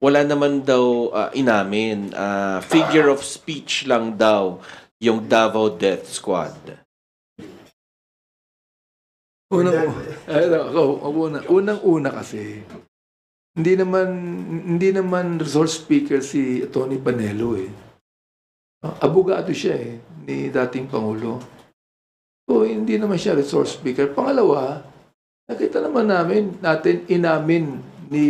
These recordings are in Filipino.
wala naman daw inamin, figure of speech lang daw yung Davao Death Squad. Unang-una kasi, hindi naman resource speaker si Tony Panelo eh. Abogado siya eh, ni dating Pangulo. So, hindi naman siya resource speaker. Pangalawa, nakita naman natin inamin ni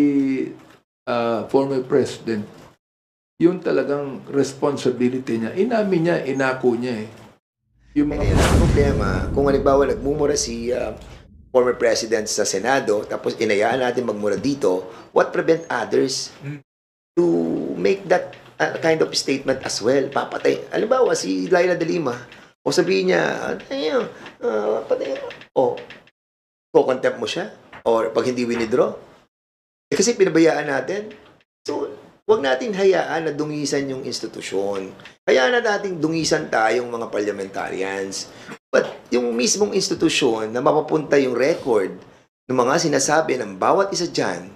former president yung talagang responsibility niya. Inamin niya, inako niya eh. Yung mga problema, kung halimbawa nagmumura si former president sa Senado, tapos inayaan natin magmura dito, what prevent others to make that kind of statement as well? Papatay. Halimbawa, si Laila de Lima, o sabihin niya, patay, o contempt mo siya, or pag hindi winidraw. Kasi pinabayaan natin. So, huwag natin hayaan na dungisan yung institusyon. Hayaan na nating dungisan tayong mga parliamentarians. But yung mismong institusyon na mapapunta yung record ng mga sinasabi ng bawat isa dyan,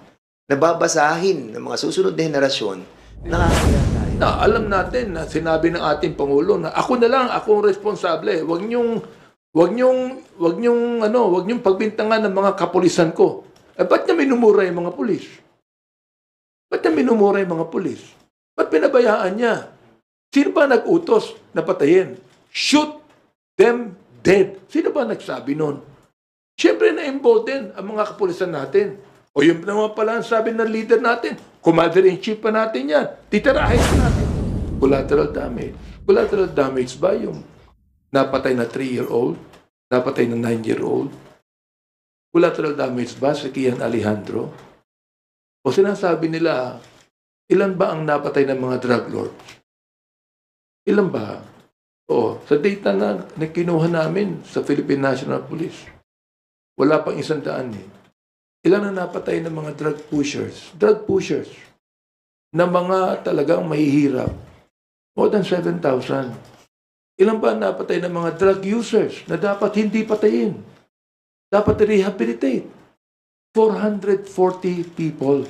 nababasahin ng mga susunod na henerasyon, nakakaya tayo. Alam natin na sinabi ng ating Pangulo na ako na lang, ako ang responsable. Huwag niyong pagbintangan ng mga kapulisan ko. Ba't niya minumura yung mga pulis? Ba't niya minumura yung mga pulis? Ba't pinabayaan niya? Sino ba nag-utos na patayin? Shoot them dead. Sino ba nagsabi nun? Siyempre na-involved din ang mga kapulisan natin. O yun naman pala ang sabi ng leader natin, commander-in-chief pa natin yan. Titirahin natin. Collateral damage. Collateral damage ba yung napatay na 3-year-old? Napatay na 9-year-old? Collateral damage ba si Kian Alejandro? O sinasabi nila, ilan ba ang napatay ng mga drug lords? Ilan ba? O, sa data na kinuha namin sa Philippine National Police, wala pang 100 eh. Ilan ang napatay ng mga drug pushers? Drug pushers na mga talagang mahihirap. More than 7,000. Ilan ba ang napatay ng mga drug users na dapat hindi patayin? Dapat rehabilitate. 440 people.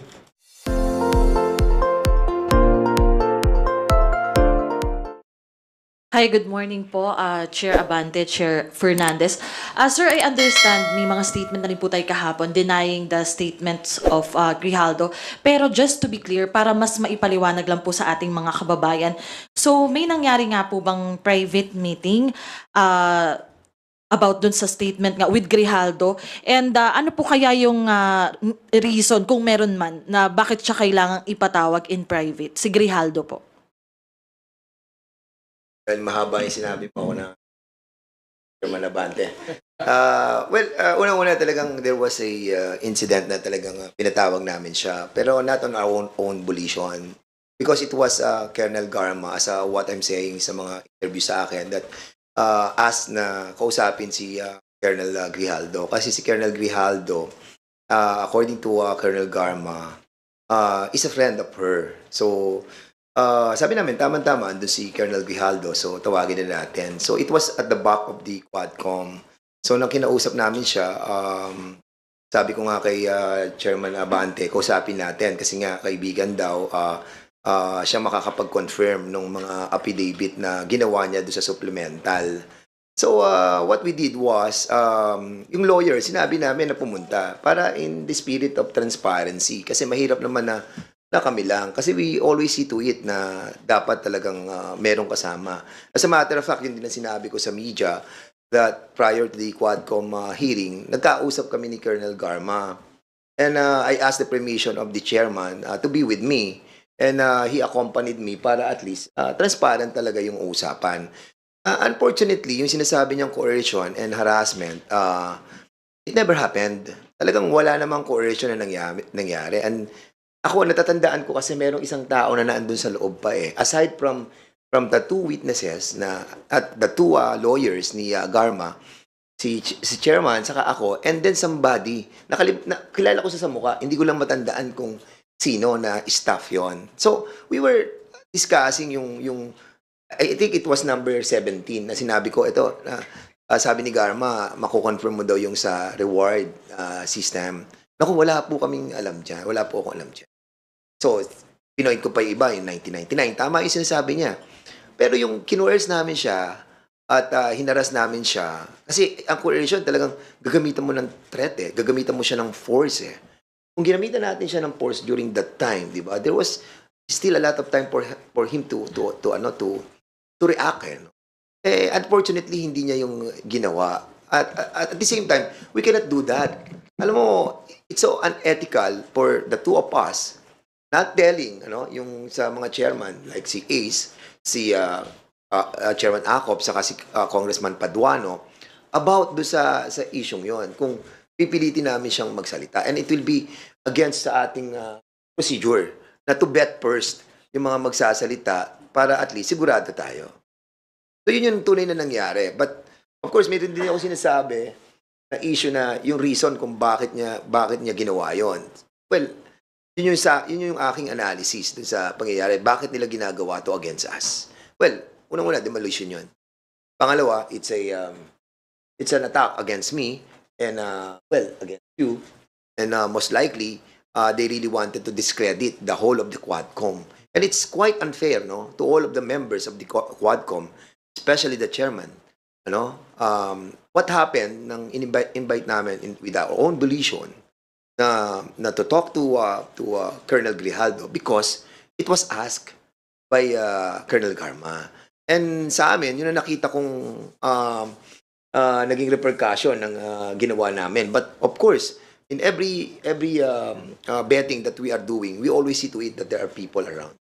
Hi, good morning po, Chair Abante, Chair Fernandez. Sir, I understand may mga statement na rin po tayo kahapon denying the statements of Grijaldo. Pero just to be clear, para mas maipaliwanag lang po sa ating mga kababayan. So, may nangyari nga po bang private meeting about dun sa statement nga with Grijaldo? And ano po kaya yung reason, kung meron man, na bakit siya kailangang ipatawag in private? Si Grijaldo po. Well, mahaba yung sinabi pa ako na Malabante. Unang-una talagang there was a incident na talagang pinatawag namin siya. Pero not on our own volition. Because it was Colonel Garma, as what I'm saying sa mga interview sa akin, that asked na kausapin si Colonel Grijaldo. Kasi si Colonel Grijaldo, according to Colonel Garma, is a friend of her. So, sabi namin, tama-tama, andun si Colonel Grijaldo, so tawagin na natin. So, it was at the back of the Quadcom. So, nang kinausap namin siya, sabi ko nga kay Chairman Abante, kausapin natin kasi nga kaibigan daw, siya makakapag-confirm ng mga affidavit na ginawa niya doon sa supplemental. So, what we did was, yung lawyer, sinabi namin na pumunta para in the spirit of transparency kasi mahirap naman na kami lang. Kasi we always see to it na dapat talagang merong kasama. As a matter of fact, yun din ang sinabi ko sa media that prior to the Quadcom hearing, nagkausap kami ni Colonel Garma. And I asked the permission of the chairman to be with me. And he accompanied me para at least transparent talaga yung usapan. Unfortunately, yung sinasabi niyang coercion and harassment, it never happened. Talagang wala namang coercion na nangyari. And ako, natatandaan ko kasi merong isang tao na naandun sa loob pa eh. Aside from the two witnesses na at the two lawyers ni Garma, si chairman, saka ako, and then somebody, kilala ko sa mukha, hindi ko lang matandaan kung sino na staff yon. So, we were discussing yung I think it was number 17 na sinabi ko, ito, sabi ni Garma, makukonfirm mo daw yung sa reward system. Naku, wala po kaming alam dyan. Wala po akong alam dyan. So, pinoint ko pa yung iba, yung 1999. Tama yung sinasabi niya. Pero yung kinuers namin siya at hinaras namin siya, kasi ang coercion talagang gagamitan mo ng threat eh. Gagamitan mo siya ng force eh. Kung ginamitan natin siya ng force during that time, di ba? There was still a lot of time for him to react eh. No? Eh, unfortunately, hindi niya yung ginawa. At the same time, we cannot do that. Alam mo, it's so unethical for the two of us not telling, yung sa mga chairman, like si Ace, si Chairman Acop, saka si Congressman Paduano, about do sa isyong yon. Kung pipilitin namin siyang magsalita. And it will be against sa ating procedure na to bet first yung mga magsasalita para at least sigurado tayo. So yun yung tunay na nangyari. But of course, meron din ako sinasabi na issue na yung reason kung bakit niya ginawa yon. Well, yun yung aking analysis dun sa pangyayari. Bakit nila ginagawa to against us? Well, unang-una, demolition yun. Pangalawa, it's an attack against me and, against you. And most likely, they really wanted to discredit the whole of the Quadcom. And it's quite unfair, no, to all of the members of the Quadcom, especially the chairman. What happened nang invite namin with our own volition na to talk to Colonel Grijaldo because it was asked by Colonel Garma. And sa amin, yun ang nakita kong naging repercussion ng ginawa namin. But of course, in every betting that we are doing, we always see to it that there are people around.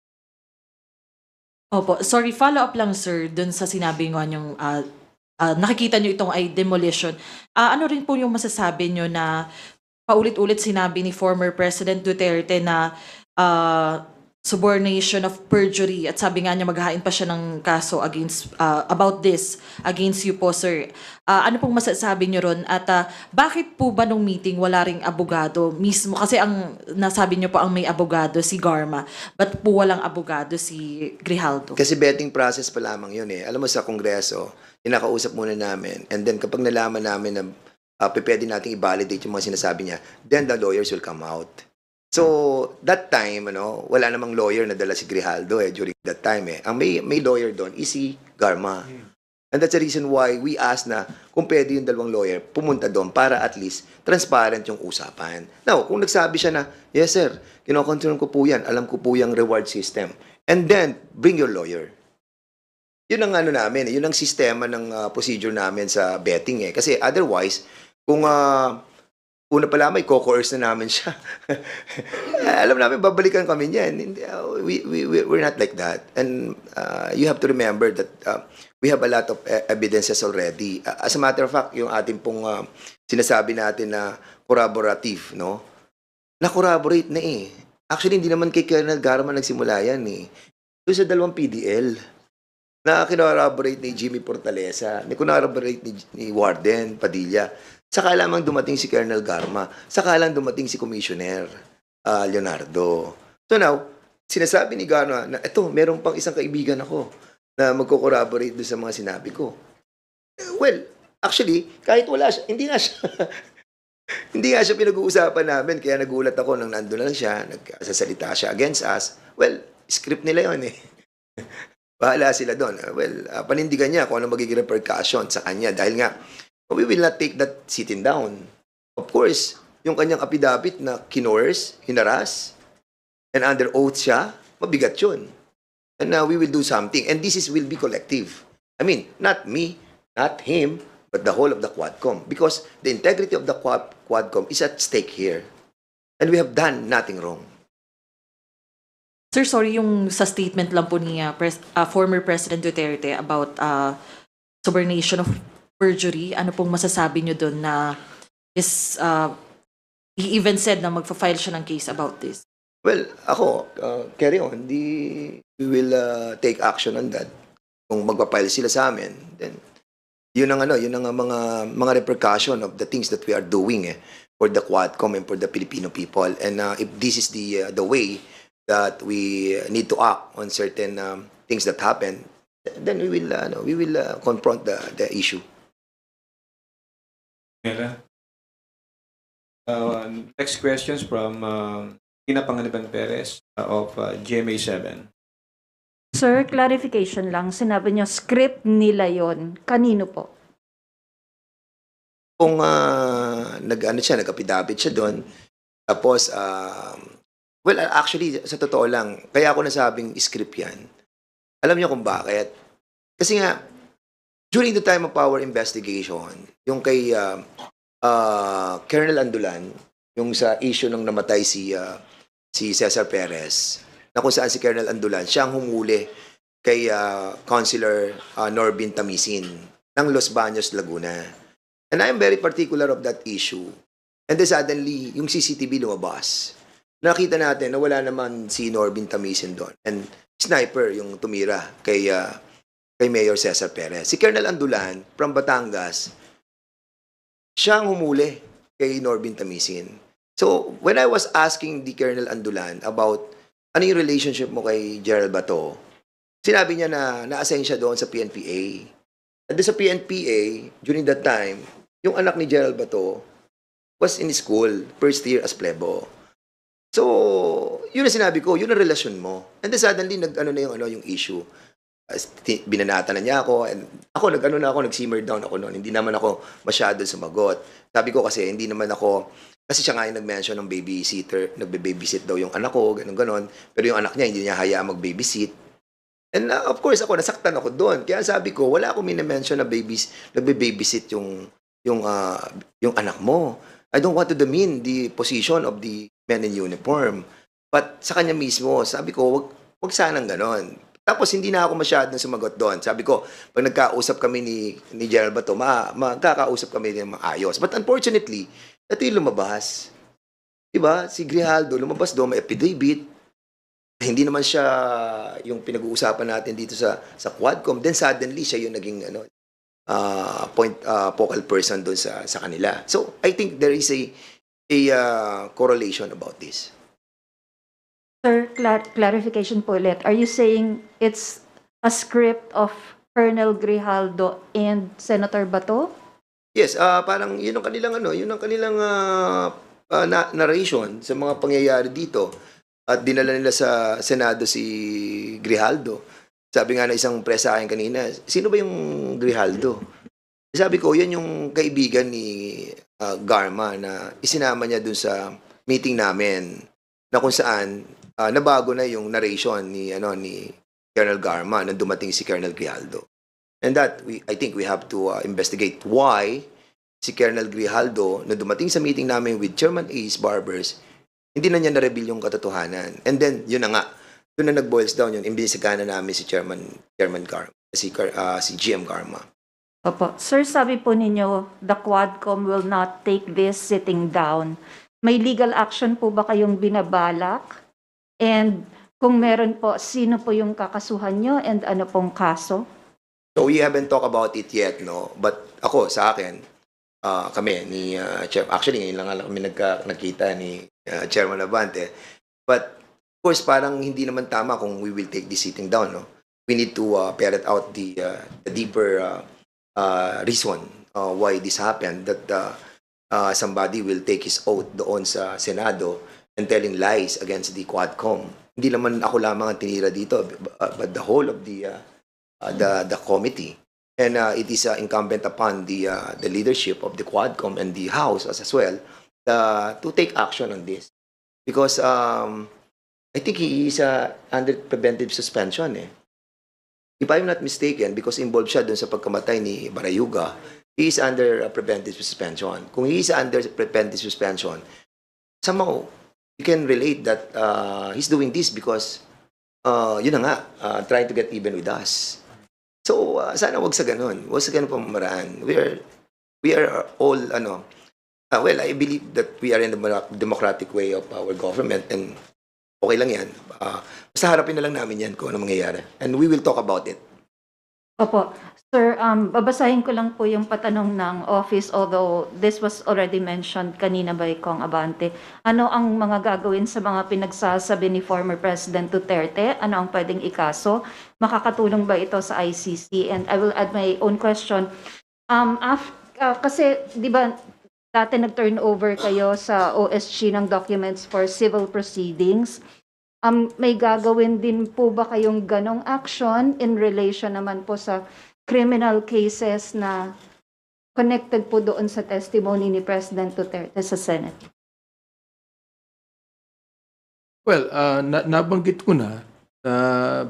Opo, sorry, follow-up lang sir dun sa sinabi nga yung nakikita nyo itong ay demolition. Ano rin po yung masasabi nyo na paulit-ulit sinabi ni former President Duterte na subornation of perjury at sabi nga niya maghahain pa siya ng kaso against about this against you po sir. Ano pong masasabi niyo ron at bakit po ba nung meeting wala ring abogado mismo kasi ang nasabi niyo po ang may abogado si Garma but po walang abogado si Grijaldo? Kasi betting process pa lamang yun eh. Alam mo sa Kongreso, kinakausap muna namin and then kapag nalaman namin na pwede nating i-validate yung mga sinasabi niya, then the lawyers will come out. So, that time, wala namang lawyer na dala si Grijaldo during that time Ang may lawyer doon is si Garma. And that's the reason why we asked na kung pwede yung dalawang lawyer pumunta doon para at least transparent yung usapan. Now, kung nagsabi siya na, yes sir, kinocontrol ko po yan, alam ko po yung reward system. And then, bring your lawyer. Yun ang namin, yun ang sistema ng procedure namin sa betting Kasi otherwise, kung una pala may co-coerce na namin siya. Alam namin, babalikan kami niyan. We're not like that. And you have to remember that we have a lot of evidences already. As a matter of fact, yung ating pong sinasabi natin na corroborative, na-corroborate na Actually, hindi naman kay Colonel Garma nagsimula yan Doon sa dalawang PDL na kinorroborate ni Jimmy Portalesa, kinorroborate ni Warden Padilla. Saka lamang dumating si Colonel Garma. Saka lang dumating si Commissioner Leonardo. So now, sinasabi ni Garma na eto, meron pang isang kaibigan ako na magko-corroborate doon sa mga sinabi ko. Well, actually, kahit wala siya, hindi nga siya pinag-uusapan namin. Kaya nagulat ako nang nandun lang siya, nagsasalita siya against us. Well, script nila yun Bahala sila doon. Well, panindigan niya kung ano magiging repercussion sa kanya. Dahil nga, we will not take that sitting down. Of course, yung kanyang affidavit na kinores, hinaras, and under oath siya, mabigat yun. And now we will do something. And this will be collective. I mean, not me, not him, but the whole of the Quadcom. Because the integrity of the Quadcom is at stake here. And we have done nothing wrong. Sir, sorry yung sa statement lang po ni former President Duterte about subornation of perjury, ano pong masasabi nyo doon na he even said na magfa-file siya ng case about this? Well, ako, carry on. We will take action on that. Kung magpa-file sila sa amin, then yun ang mga repercussion of the things that we are doing for the Quadcom and for the Filipino people. And if this is the way that we need to act on certain things that happen, then we will confront the issue. Next questions from Tina Pangaliban Perez of GMA7. Sir, clarification lang. Sinabi niyo script nila yon. Kanino po? Kung nag-affidavit siya doon, tapos, well, actually, sa totoo lang, kaya ako nasabing script yan. Alam niyo kung bakit? Kasi nga, during the time of our investigation, yung kay Colonel Andulan, yung sa issue nung namatay si Cesar Perez, na kung saan si Colonel Andulan, siyang humuli kay Councilor Norbin Tamisin ng Los Baños, Laguna. And I am very particular of that issue. And then suddenly, yung CCTV lumabas. Nakita natin na wala naman si Norbin Tamisin doon. And sniper yung tumira kay Mayor Cesar Perez. Si Colonel Andulan from Batangas, siyang humuli kay Norbin Tamisin. So, when I was asking the Colonel Andulan about ano yung relationship mo kay Gerald Bato, sinabi niya na na-assign siya doon sa PNPA. And sa PNPA, during that time, yung anak ni Gerald Bato was in school, first year as plebo. So, yun ang sinabi ko, yun ang relasyon mo. And then suddenly, yung issue. Binanata na niya ako, and ako, nag-simmer down ako noon. Hindi naman ako masyado sumagot. Sabi ko kasi, hindi naman ako, kasi siya nga yung nag-mention ng babysitter, nagbe-babysit daw yung anak ko, ganun-ganon. Pero yung anak niya, hindi niya hayaan mag-babysit. And of course, ako, nasaktan ako doon. Kaya sabi ko, wala akong mini-mention na nagbe-babysit yung anak mo. I don't want to demean the position of the men in uniform. But sa kanya mismo, sabi ko, wag sanang ganon. Tapos hindi na ako masyadong sumagot doon. Sabi ko, pag nagkausap kami ni Gerald Bato, magkakausap kami ng maayos. But unfortunately, ito yung lumabas. Diba? Si Grijaldo, lumabas doon, may affidavit. Hindi naman siya yung pinag-uusapan natin dito sa Quadcom. Then suddenly, siya yung naging focal person doon sa kanila. So, I think there is a correlation about this. Sir, clarification po ulit. Are you saying it's a script of Colonel Grijaldo and Senator Bato? Yes, parang yun ang kanilang narration sa mga pangyayari dito. At dinala nila sa Senado si Grijaldo. Sabi nga na isang press sa akin kanina, sino ba yung Grijaldo? Sabi ko, yan yung kaibigan ni Garma na isinama niya dun sa meeting namin na kung saan nabago na yung narration ni Colonel Garma nang dumating si Colonel Grijaldo. And that, I think we have to investigate why si Colonel Grijaldo na dumating sa meeting namin with Chairman Ace Barbers, hindi na niya na-reveal yung katotohanan. And then, yun na nga, doon na nag-boils down yun, imbisigahan na namin si Chairman Garma, si GM Garma. Opo. Sir, sabi po ninyo, the Quadcom will not take this sitting down. May legal action po ba kayong binabalak? And kung meron po, sino po yung kakasuhan nyo and ano pong kaso? So we haven't talked about it yet, no? But ako, sa akin, kami ni Chairman, actually ngayon lang kami nagkita ni Chairman Abante. But of course, parang hindi naman tama kung we will take this sitting down, no? We need to ferret out the deeper reason why this happened, that somebody will take his oath doon sa Senado and telling lies against the Quadcom. Hindi naman ako lamang ang tinira dito, but the whole of the committee. And it is incumbent upon the leadership of the Quadcom and the House as well to take action on this. Because I think he is under preventive suspension. If I'm not mistaken, because involved siya dun sa pagkamatay ni Barayuga, he is under preventive suspension. Kung he is under preventive suspension, somehow you can relate that he's doing this because yun na nga, trying to get even with us. So sana wag sa ganun pamamaraan. We are all well, I believe that we are in the democratic way of our government, and okay lang yan. Basta harapin na lang namin yan kung ano mangyayari. And we will talk about it. Opo. Sir, babasahin ko lang po yung patanong ng office, although this was already mentioned kanina by Kong Abante. Ano ang mga gagawin sa mga pinagsasabi ni former President Duterte? Ano ang pwedeng ikaso? Makakatulong ba ito sa ICC? And I will add my own question. Kasi, di ba, dati nag-turn over kayo sa OSG ng documents for civil proceedings. May gagawin din po ba kayong ganong action in relation naman po sa criminal cases na connected po doon sa testimony ni President Duterte sa Senate? Well, nabanggit ko na,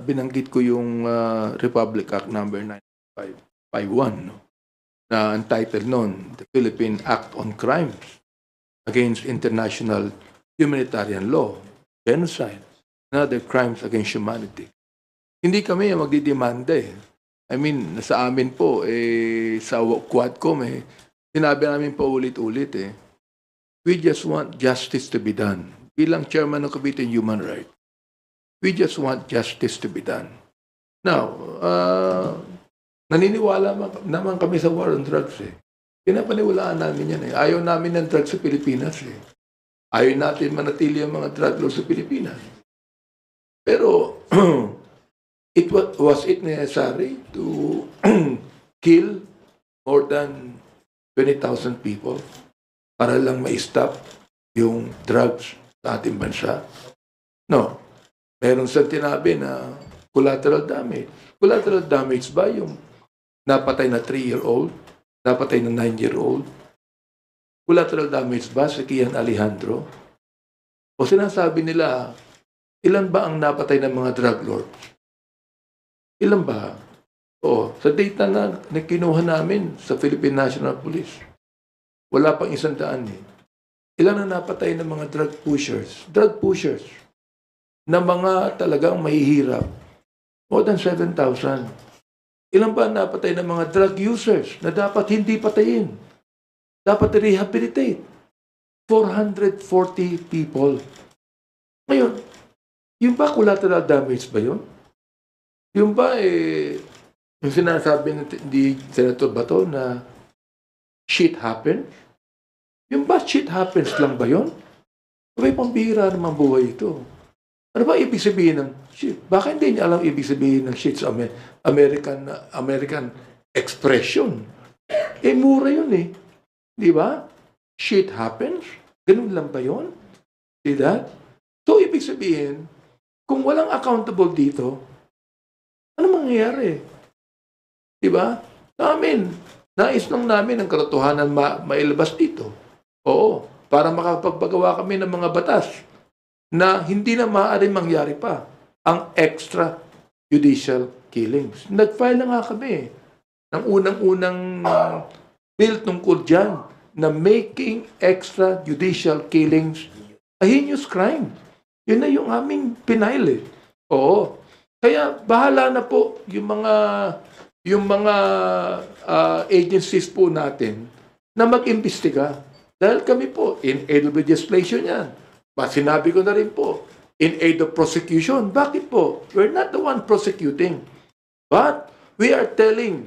binanggit ko yung Republic Act number 9551, no? Na entitled noon, the Philippine Act on Crimes Against International Humanitarian Law, Genocide, and other crimes against humanity. Hindi kami magdidemanda eh. I mean, sa amin po, sa Quadcom sinabi namin po ulit-ulit we just want justice to be done. Bilang chairman ng Committee on Human Rights, we just want justice to be done. Now, naniniwala naman kami sa war on drugs Pinapaniwalaan namin yan Ayaw namin ng drugs sa Pilipinas Ayaw natin manatili ang mga drug laws sa Pilipinas. Pero, was it necessary to kill more than 20,000 people para lang ma-stop yung drugs sa ating bansa? No. Meron sa tinabi na collateral damage. Collateral damage ba yung napatay na 3-year-old? Napatay na 9-year-old? Collateral damage ba si Kian Alejandro? O sinasabi nila, ilan ba ang napatay ng mga drug lords? Ilan ba? O, sa data na kinuha namin sa Philippine National Police, wala pang 100 Ilan ang napatay ng mga drug pushers? Drug pushers na mga talagang mahihirap. More than 7,000. Ilan ba napatay ng mga drug users na dapat hindi patayin? Dapat rehabilitate. 440 people. Ngayon, yung ba collateral damage ba yun? Yung ba yung sinasabi ni Senator Bato na shit happens? Yung ba shit happens lang ba yun? May pambihira naman buhay ito. Ano ba ibig sabihin ng shit? Baka hindi niya alam ibig sabihin ng shit sa American expression. Mura yun Di ba? Shit happens? Ganun lang ba yun? See that? So, ibig sabihin, kung walang accountable dito, ano mangyayari? Di ba? Sa amin, nais lang namin ang katotohanan mailabas dito. Oo, para makapagpagawa kami ng mga batas na hindi na maaaring mangyari pa ang extrajudicial killings. Nag-file na nga kami ng unang-unang bill tungkol dyan na making extrajudicial killings a heinous crime. Yun na yung aming pinail Oo. Kaya bahala na po yung mga agencies po natin na mag-imbestiga. Dahil kami po, in aid of legislation yan. Sinabi ko na rin po, in aid of prosecution. Bakit po? We're not the one prosecuting. But we are telling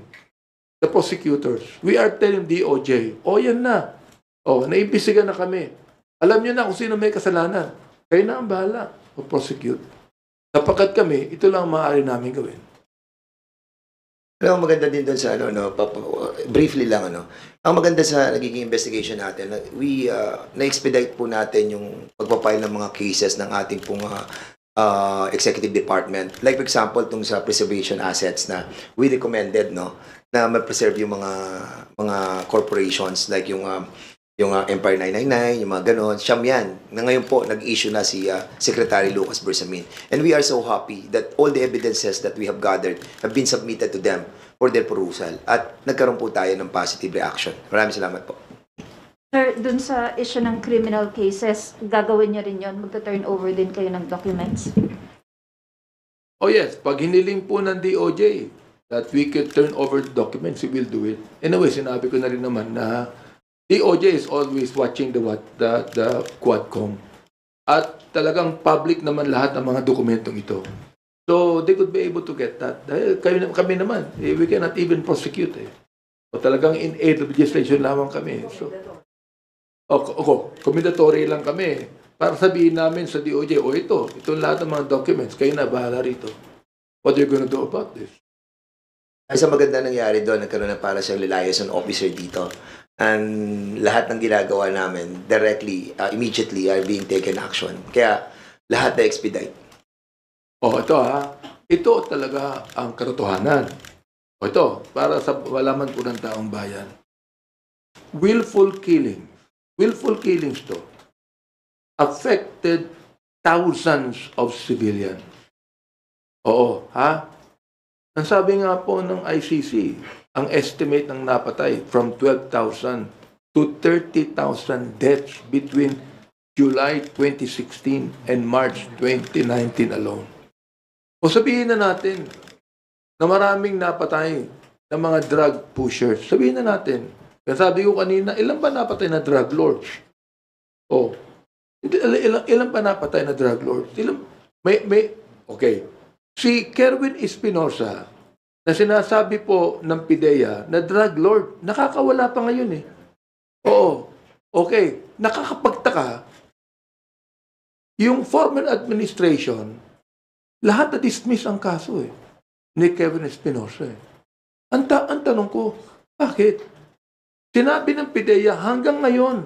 the prosecutors, we are telling DOJ, yan na. Naimbestiga na kami. Alam nyo na kung sino may kasalanan. Kayo na ang bahala o prosecute. Sapagkat kami, ito lang ang maaari namin gawin. Pero ang maganda din doon sa briefly lang ang maganda sa nagiging investigation natin, na-expedite po natin yung pagpapile ng mga cases ng ating pong executive department. Like for example, tung sa preservation assets na we recommended na ma-preserve yung mga corporations like yung Empire 999, yung mga ganon, siyam yan. Na ngayon po, nag-issue na si Secretary Lucas Bersamin. And we are so happy that all the evidences that we have gathered have been submitted to them for their perusal. At nagkaroon po tayo ng positive reaction. Maraming salamat po. Sir, dun sa issue ng criminal cases, gagawin niyo rin yun? Magta-turn over din kayo ng documents? Oh yes, pag hiniling po ng DOJ that we could turn over the documents, we will do it. Anyway, sinabi ko na rin naman na DOJ is always watching the Quadcom. At talagang public naman lahat ng mga dokumentong ito. So, they could be able to get that. Dahil kami naman, we cannot even prosecute So, talagang in aid of legislation lamang kami. So, commendatory lang kami. Para sabihin namin sa DOJ, ito lahat ng mga documents, kayo na bahala rito. What are you gonna do about this? Ay sa maganda nangyari doon, nagkaroon ng para siyang liaison officer dito. And lahat ng ginagawa namin directly, immediately are being taken action. Kaya lahat na expedite. Ito ito talaga ang katotohanan. Ito, para sa malaman po ng taong bayan. Willful killings to, affected thousands of civilians. Ang sabi nga po ng ICC, ang estimate ng napatay from 12,000 to 30,000 deaths between July 2016 and March 2019 alone. O sabihin na natin na maraming napatay ng mga drug pushers. Sabihin na natin. Kaya sabi ko kanina, ilan ba napatay na drug lords? Ilan ba napatay na drug lords? Okay. Si Kerwin Espinosa, na sinasabi po ng PIDEA na drug lord, nakakawala pa ngayon eh. Okay. Nakakapagtaka, yung former administration, lahat na-dismiss ang kaso eh, ni Kevin Espinosa eh. Ang tanong ko, bakit? Sinabi ng PIDEA hanggang ngayon,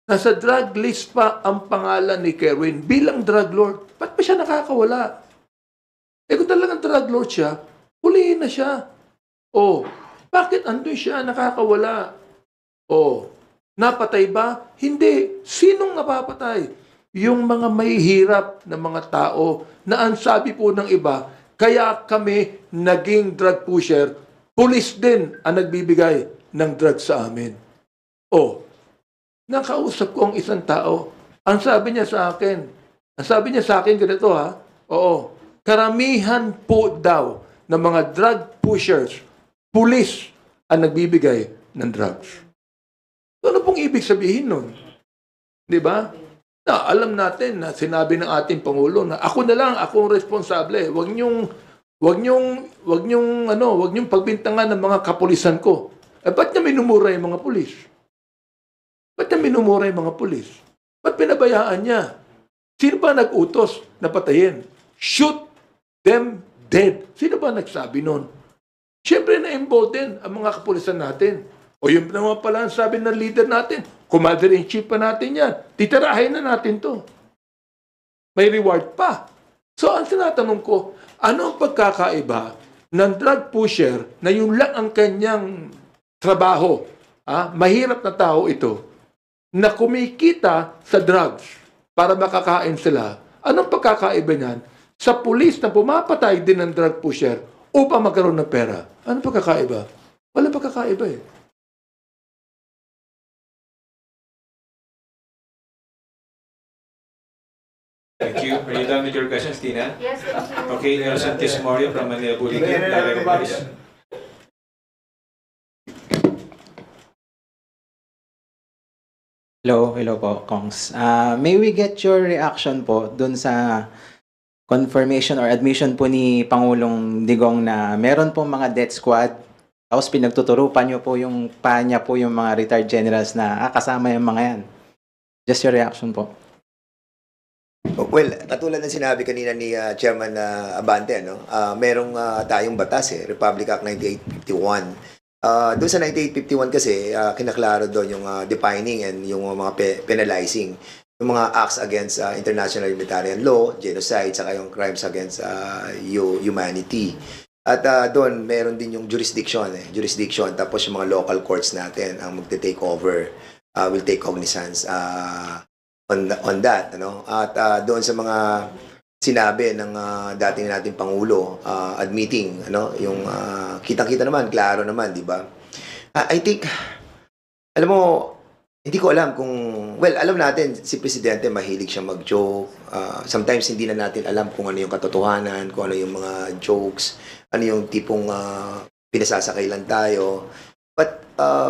nasa drug list pa ang pangalan ni Kerwin bilang drug lord. Ba't pa siya nakakawala? Kung talagang drug lord siya, hulihin na siya. Bakit andun siya nakakawala? Napatay ba? Hindi. Sinong napapatay? Yung mga mahihirap na mga tao na ang sabi po ng iba, kaya kami naging drug pusher, pulis din ang nagbibigay ng drug sa amin. Nakausap ko ang isang tao. Ang sabi niya sa akin, ganito karamihan po daw ng mga drug pushers, pulis ang nagbibigay ng drugs. Ano pong ibig sabihin nun? Di ba? Alam natin na sinabi ng ating Pangulo na ako na lang, ako ang responsable. Huwag niyong pagbintangan ng mga kapulisan ko. Ba't niya minumura yung mga pulis? Ba't pinabayaan niya? Sino ba nag-utos na patayin? Shoot them dead. Sino ba nagsabi nun? Siyempre na-embolden ang mga kapulisan natin. Yun naman pala ang sabi ng leader natin. Commander-in-chief pa natin yan. Titirahin na natin to. May reward pa. So, ang tinatanong ko, ano ang pagkakaiba ng drug pusher na yun lang ang kanyang trabaho? Mahirap na tao ito na kumikita sa drugs para makakain sila. Anong pagkakaiba niyan sa pulis na pumapatay din ng drug pusher upang magkaroon ng pera? Anong pagkakaiba? Wala pagkakaiba eh. Thank you. Are you done with your questions, Tina? Yes, thank you. Okay, Nelson Tismorio from Manila Bulletin. Direct please. Hello po, Kongs. May we get your reaction po dun sa confirmation or admission po ni Pangulong Digong na meron po mga death squad, tapos pinagtuturupan niyo po yung pa niya po yung mga retired generals na kasama yung mga yan. Just your reaction po. Well, katulad ng sinabi kanina ni Chairman Abante, merong tayong batas Republic Act 9851. Doon sa 9851 kasi, kinaklaro doon yung defining and yung mga penalizing. Yung mga acts against international humanitarian law, genocide, saka yung crimes against humanity. At doon, meron din yung jurisdiction. Tapos yung mga local courts natin ang magte-take over, will take cognizance on that. At doon sa mga sinabi ng dating nating Pangulo, admitting, yung kitang-kita naman, klaro naman, di ba? I think, alam mo, hindi ko alam kung, alam natin, si Presidente mahilig siya mag-joke. Sometimes hindi na natin alam kung ano yung katotohanan, kung ano yung mga jokes, ano yung tipong pinasasakay lang tayo. But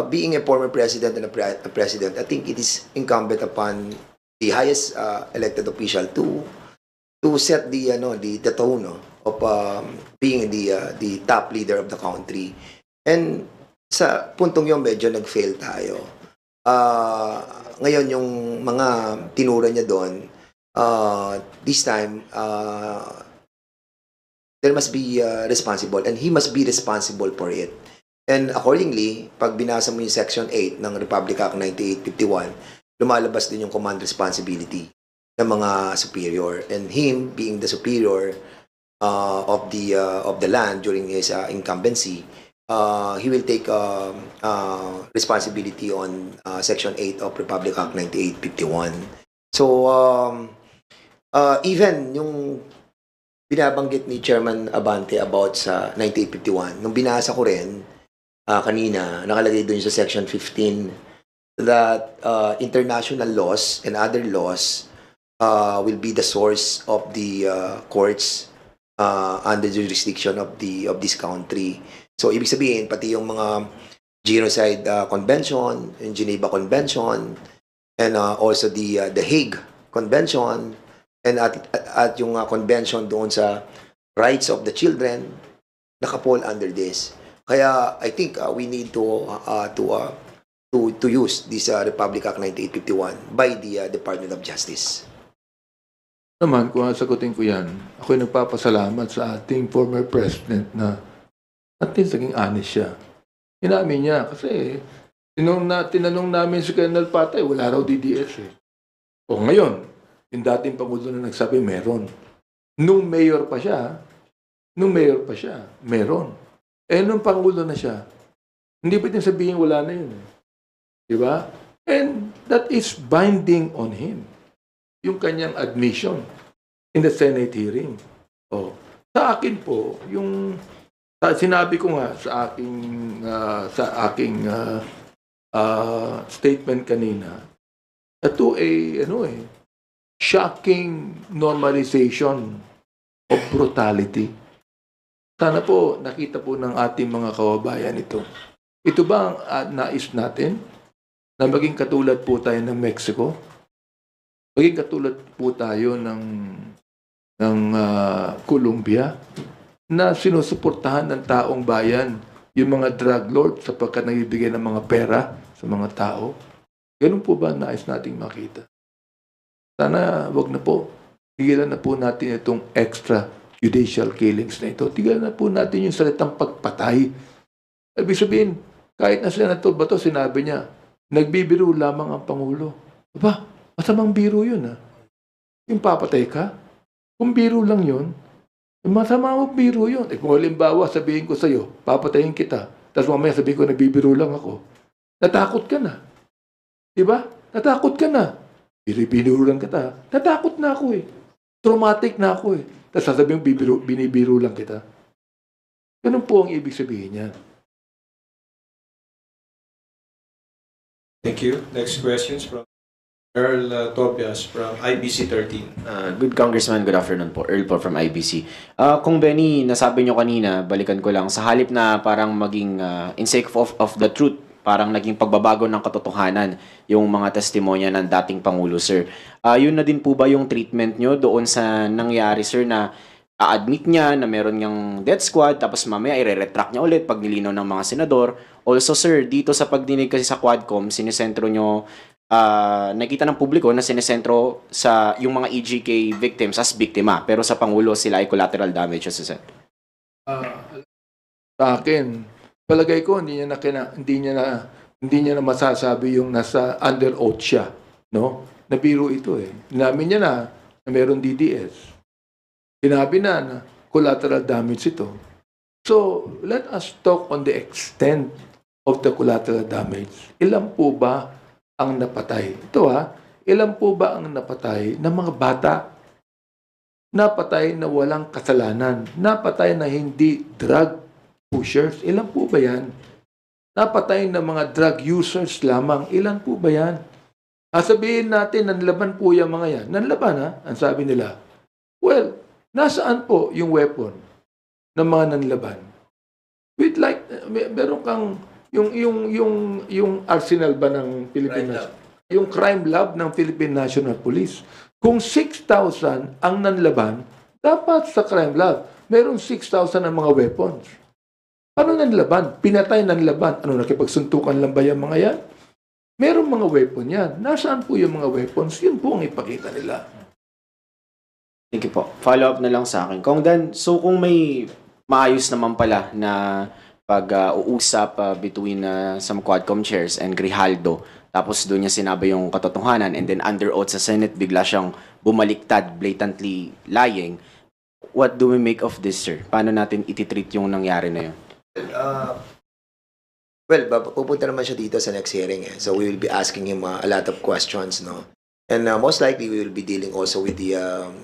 being a former president and a president, I think it is incumbent upon the highest elected official to set the tone of being the top leader of the country. And sa puntong yun, medyo nag-fail tayo. Ngayon, yung mga tinura niya doon, this time, there must be responsible, and he must be responsible for it. And accordingly, pag binasa mo yung Section 8 ng Republic Act 9851, lumalabas din yung command responsibility ng mga superior. And him, being the superior of the land during his incumbency, he will take responsibility on Section 8 of Republic Act 9851. So, even yung binabanggit ni Chairman Abante about sa 9851, nung binasa ko rin kanina, nakalagay doon sa Section 15 that international laws and other laws will be the source of the courts under the jurisdiction of this country. So, ibig sabihin, pati yung mga Genocide Convention, yung Geneva Convention, and also the Hague Convention, and at yung convention doon sa rights of the children, nakapol under this. Kaya, I think we need to use this Republic Act 9851 by the Department of Justice. Naman, kung sagutin ko yan, ako'y nagpapasalamat sa ating former president na at least naging honest siya. Inamin niya kasi tinanong namin si Colonel Patay, wala raw DDS eh. O ngayon, yung dating Pangulo na nagsabi, meron. Nung mayor pa siya, meron. Eh, nung Pangulo na siya, hindi pwedeng sabihin wala na yun. Diba? And that is binding on him. Yung kanyang admission in the Senate hearing. Oh. Sa akin po, yung sinabi ko nga sa aking statement kanina, ito ay shocking normalization of brutality. Sana po nakita po ng ating mga kababayan ito. Ito ba ang nais natin na maging katulad po tayo ng Mexico? Maging katulad po tayo ng Colombia na sinusuportahan ng taong bayan yung mga drug lord sapagkat nagbibigay ng mga pera sa mga tao. Ganun po ba nais nating makita? Sana wag na po. Tigilan na po natin itong extra judicial killings na ito. Tigilan na po natin yung salitang pagpatay. Ibig sabihin, kahit na Senator Bato, sinabi niya, nagbibiro lamang ang Pangulo. Aba, masamang biro yun Yung papatay ka, kung biro lang yun, masama mo biro yun. Kung halimbawa, sabihin ko sa'yo, papatayin kita, tapos mamaya sabihin ko, nagbibiro lang ako, natakot ka na. Diba? Natakot ka na. Binibiro lang kita. Natakot na ako Traumatic na ako Tapos sasabihin, binibiro lang kita. Ganun po ang ibig sabihin niya. Thank you. Next questions from Earl Tobias from IBC 13. Good Congressman, good afternoon po. Earl po from IBC. Kung Benny, nasabi nyo kanina, balikan ko lang, sa halip na parang maging in sake of the truth, parang naging pagbabago ng katotohanan yung mga testimonya ng dating Pangulo, sir. Yun na din po ba yung treatment nyo doon sa nangyari, sir, na a-admit niya na meron niyang death squad, tapos mamaya i-retract niya ulit pag nilinaw ng mga senador. Also, sir, dito sa pagdinig kasi sa Quadcom, sinisentro nyo, nakita ng publiko na sinisentro sa yung mga EJK victims as biktima, pero sa Pangulo sila ay collateral damages, sir. Sa akin, palagay ko hindi niya na masasabi yung nasa under oath siya, no? Nabiro ito Inamin niya na meron DDS. Sinabi na collateral damage ito. So, let us talk on the extent of the collateral damage. Ilan po ba ang napatay? Ito ilan po ba ang napatay ng mga bata? Napatay na walang kasalanan. Napatay na hindi drug pushers. Ilan po ba yan? Napatay na mga drug users lamang. Ilan po ba yan? Sabihin natin, nanlaban po yung mga yan. Nanlaban ang sabi nila. Well, nasaan po yung weapon ng mga nanlaban? Meron kang yung arsenal ba ng Philippine yung crime lab ng Philippine National Police. Kung 6,000 ang nanlaban, dapat sa crime lab, meron 6,000 ang mga weapons. Paano nanlaban? Pinatay nanlaban. Ano, nakipagsuntukan lang ba yung mga yan? Meron mga weapon yan. Nasaan po yung mga weapons? Yun po ang ipakita nila. Thank you po. Follow up na lang sa akin. Kung Dan, so kung may maayos naman pala na pag-uusap between some Quadcom chairs and Grijaldo. Tapos doon niya sinabi yung katotohanan, and then under oath sa Senate, bigla siyang bumaliktad, blatantly lying. What do we make of this, sir? Paano natin ititreat yung nangyari na yun? Well, pupunta naman siya dito sa next hearing. So we will be asking him a lot of questions, no? And most likely we will be dealing also with the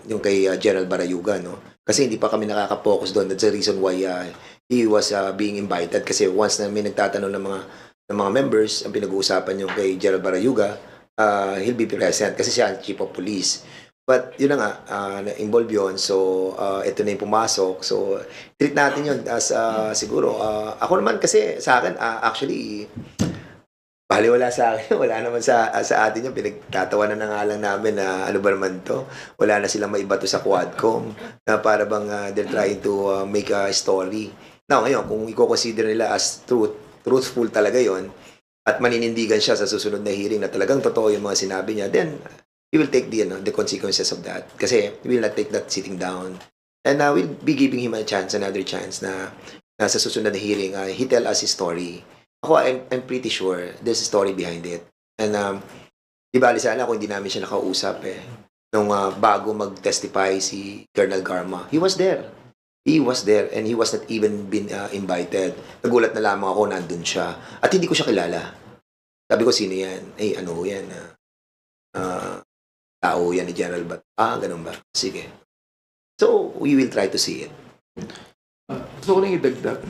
yung kay General Barayuga, no? Kasi hindi pa kami nakaka-focus doon. That's the reason why he was being invited. Kasi once na may nagtatanong ng mga members, ang pinag-uusapan yung kay General Barayuga, he'll be present kasi siya ang Chief of Police. But yun na nga, na-involve yun. So, ito na yung pumasok. So, treat natin yun as siguro. Ako naman kasi sa akin, actually, baliwala sa akin. Wala naman sa atin yung pinagtatawanan na nga lang namin na ano ba naman to. Wala na silang maibato sa Quadcom na para bang they're trying to make a story. Now, ngayon, kung i-consider nila as truthful talaga yon at maninindigan siya sa susunod na hearing na talagang totoo yung mga sinabi niya, then we will take the consequences of that. Kasi we will not take that sitting down. And we'll be giving him another chance na sa susunod na hearing, he tell us his story. Ako, I'm pretty sure there's a story behind it. And di bali sana kung hindi namin siya nakausap nung bago mag-testify si Colonel Garma. He was there. He was there and he was not even been invited. Nagulat na lamang ako nandun siya. At hindi ko siya kilala. Sabi ko, sino yan? Ano yan? Tao yan ni General Bat. Ganun ba? Sige. So, we will try to see it. Gusto ko lang idagdag.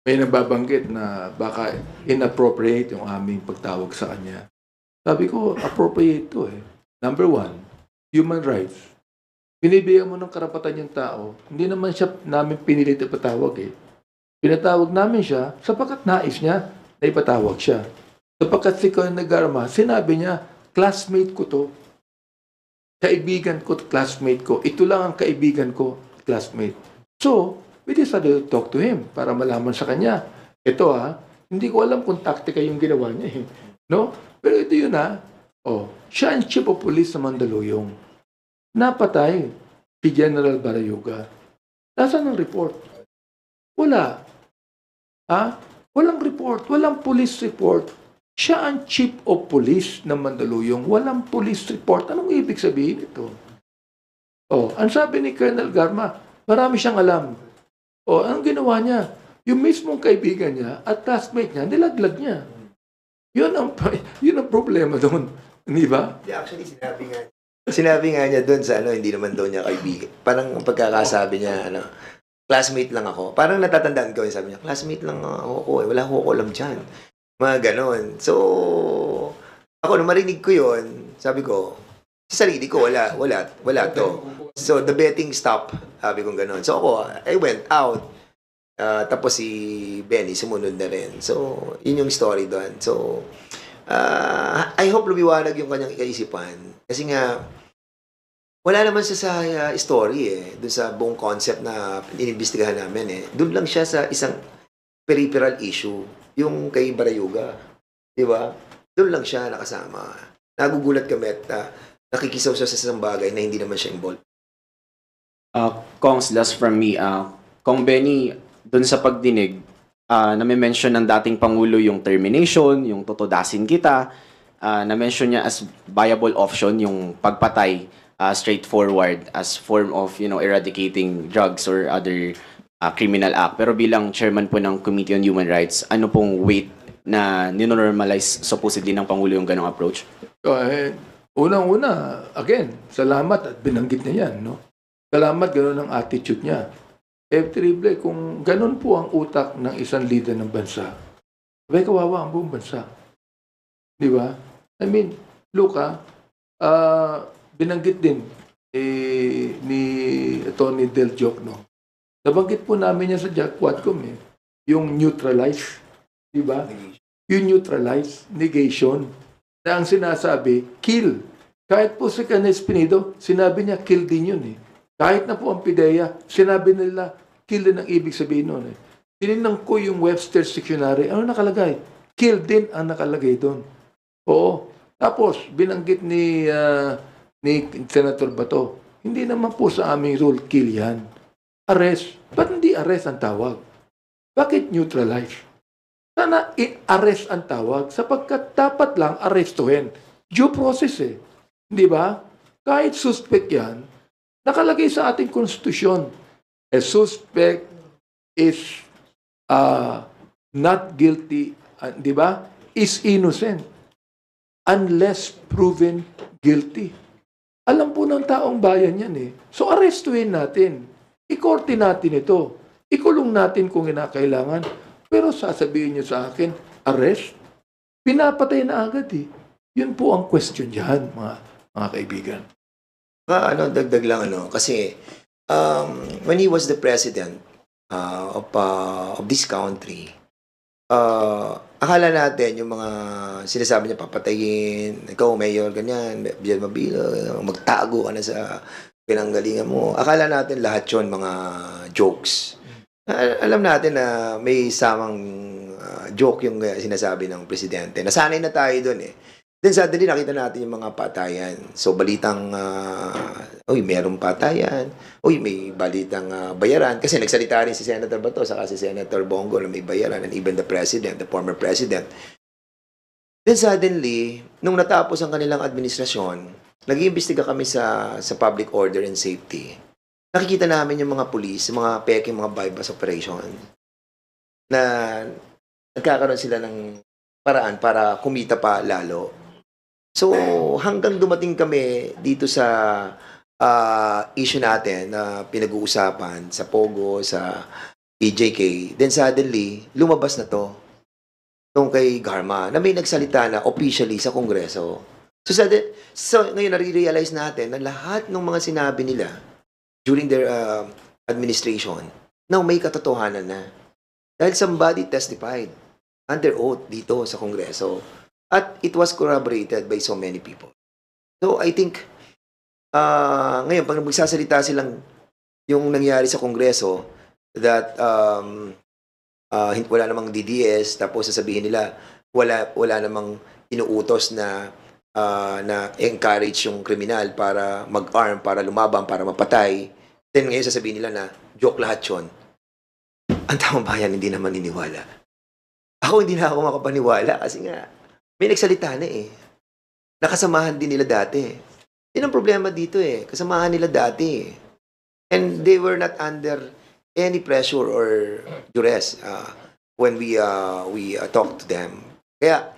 May nababanggit na baka inappropriate yung aming pagtawag sa kanya. Sabi ko, appropriate to Number 1, human rights. Binibigyan mo ng karapatan yung tao. Hindi naman siya namin pinilit na patawag Pinatawag namin siya sapagkat nais niya na ipatawag siya. Sapagkat si Colonel Garma, sinabi niya, classmate ko to. Kaibigan ko, classmate ko. Ito lang ang kaibigan ko, classmate. So, we decided to talk to him para malaman sa kanya. Ito hindi ko alam kung taktika yung ginawa niya No? Pero ito yun siya ang Chief of Police sa Mandaluyong. Napatay si General Barayuga. Nasaan ang report? Wala. Walang report. Walang police report. Siya ang Chief of Police ng Mandaluyong. Walang police report. Anong ibig sabihin ito? Ang sabi ni Colonel Garma, marami siyang alam. Anong ginawa niya? Yung mismong kaibigan niya at classmate niya, nilaglag niya. Yun ang problema doon. Hindi ba? Yeah, actually, sinabi nga niya doon sa hindi naman daw niya kaibigan. Parang pagkakasabi niya, classmate lang ako. Parang natatandaan ko yung sabi niya, classmate lang ako wala ko alam dyan. Mga ganon. So, ako nung marinig ko yun, sabi ko, sa sarili ko, wala to. So, the betting stopped. Sabi ko ganon. So, ako, I went out. Tapos si Benny, sumunod na rin. So, yun yung story doon. So, I hope lumiwanag yung kanyang kaisipan. Kasi nga, wala naman siya sa story doon sa buong concept na inimbestigahan namin Doon lang siya sa isang peripheral issue, yung kay Barayuga. Di ba? Doon lang siya nakasama. Nagugulat kami at nakikisaw siya sa isang bagay na hindi naman siya involved. Kongs, last from me. Kong Benny, doon sa pagdinig, na-mention ng dating Pangulo yung termination, yung totodasin kita, na-mention niya as viable option yung pagpatay straightforward as form of eradicating drugs or other criminal act. Pero bilang chairman po ng Committee on Human Rights, ano pong weight na ninormalize supposedly ng Pangulo yung ganong approach? Unang-una, again, salamat at binanggit niya yan. Salamat, gano'n ang attitude niya. Terrible, kung ganun po ang utak ng isang leader ng bansa, kawawa ang buong bansa. Di ba? I mean, look binanggit din ni Tony Del Giocno. Nabanggit po namin yan sa Quadcom yung neutralize. Di ba? Yung neutralize, negation, na ang sinasabi, kill. Kahit po si Canes Pinedo, sinabi niya, kill din yun Kahit na po ang PIDEA, sinabi nila, kill din ang ibig sabihin nun Tinignan ko yung Webster's Dictionary. Ano nakalagay? Kill din ang nakalagay doon. Oo. Tapos, binanggit ni Senator Bato, hindi naman po sa aming rule, kill yan. Arrest. Ba't hindi arrest ang tawag? Bakit neutralize? Sana i-arrest ang tawag sapagkat dapat lang arrestuhin. Due process eh. Di ba? Kahit suspect yan, nakalagay sa ating konstitusyon. A suspect is not guilty, di ba? Is innocent unless proven guilty. Alam po ng taong bayan yan eh. So arrestuhin natin. Ikorte natin ito. Ikulong natin kung kinakailangan. Pero sasabihin niyo sa akin, arrest? Pinapatay na agad eh. Yun po ang question dyan, mga kaibigan. Dagdag lang kasi when he was the president of this country, akala natin yung mga sinasabi niya papatayin, ikaw mayor, ganyan, Biel Mabilo, magtago ka na sa pinanggalingan mo. Akala natin lahat yun mga jokes. Alam natin na may samang joke yung sinasabi ng presidente. Nasanay na tayo dun eh. Then suddenly nakita natin yung mga patayan. So balitang, merong patayan. May balitang bayaran. Kasi nagsalita rin si Senator Bato, saka si Senator Bongo na may bayaran, and even the president, the former president. Then suddenly, nung natapos ang kanilang administrasyon, nag-iimbestiga kami sa public order and safety. Nakikita namin yung mga police, mga peking, mga bypass operation, na nagkakaroon sila ng paraan para kumita pa lalo. So, hanggang dumating kami dito sa issue natin na pinag-uusapan sa Pogo, sa PJK, then suddenly, lumabas na to tong kay Garma na may nagsalita na officially sa Kongreso. So ngayon, nare-realize natin na lahat ng mga sinabi nila during their administration, now may katotohanan na. Dahil somebody testified under oath dito sa Kongreso. At it was corroborated by so many people. So I think, ngayon, pag magsasalita silang yung nangyari sa Kongreso, that wala namang DDS, tapos sasabihin nila, wala namang inuutos na encourage yung kriminal para mag-arm, para lumabang, para mapatay. Then ngayon sasabihin nila na joke lahat yun. Ang taong bayan hindi naman niniwala. Ako hindi na ako makapaniwala kasi nga may nagsalita na eh. Nakasamahan din nila dati. Yun ang problema dito eh. Kasamahan nila dati. And they were not under any pressure or duress when we talk to them. Kaya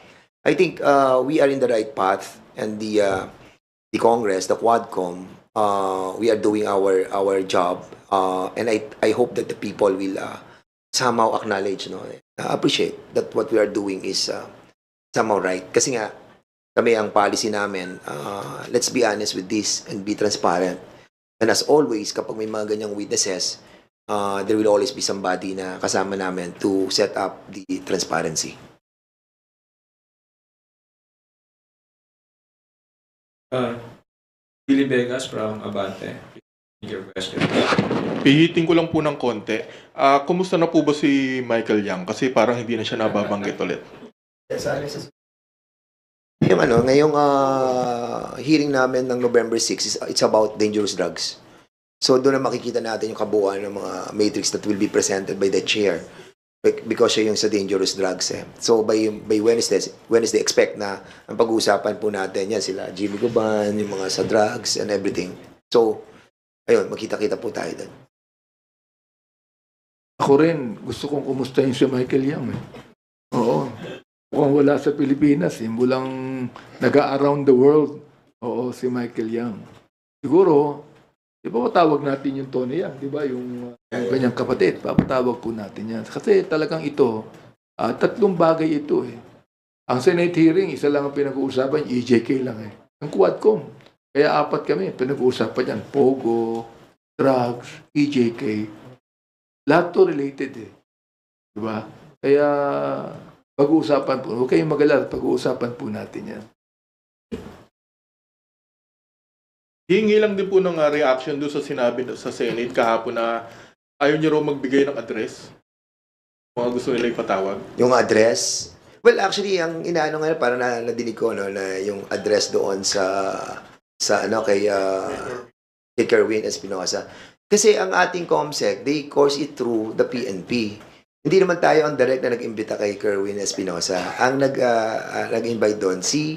I think we are in the right path, and the Congress, the Quadcom, we are doing our job, and I hope that the people will somehow acknowledge, appreciate that what we are doing is somehow right. Kasi nga kami ang policy namin, let's be honest with this and be transparent. And as always, kapag may mga ganyang witnesses, there will always be somebody na kasama namin to set up the transparency. Billy Vegas from Abante. Your question. Pihitin ko lang po ng konti. Kumusta na po ba si Michael Yang? Kasi parang hindi na siya nababanggit ulit. Ngayong hearing namin ng November 6, it's about dangerous drugs. So doon na makikita natin yung kabuuan ng mga matrix that will be presented by the chair because siya yung sa dangerous drugs eh. So by Wednesday expect na ang pag-uusapan po natin yan sila Jimmy Guban, yung mga sa drugs and everything. So ayun, magkita-kita po tayo doon. Ako rin, gusto kong kumustahin si Michael Yang eh. Oo. Mukhang wala sa Pilipinas eh. Mulang naga-around the world. Oo, si Michael Yang. Siguro, di ba patawag natin yung Tony Yang? Di ba? Yung kanyang kapatid. Papatawag po natin yan. Kasi talagang ito, tatlong bagay ito eh. Ang Senate hearing, isa lang ang pinag-uusapan, EJK lang eh. Ang Quadcom. Kaya apat kami, pinag-uusapan yan. Pogo, drugs, EJK. Lahat to related eh. Di ba? Kaya pag-uusapan po, huwag kayong mag-alala, pag-uusapan po natin yan. Hingi lang din po ng reaction doon sa sinabi sa Senate kahapon na ayaw niyo raw magbigay ng address. Mga gusto nila ipatawag. Yung address? Well, actually, ang inaano ngayon, parang nadinig ko, na yung address doon kay Kerwin Espinosa. Kasi ang ating COMSEC, they course it through the PNP. Hindi naman tayo ang direct na nag-imbita kay Kerwin Espinosa. Ang nag-invite doon si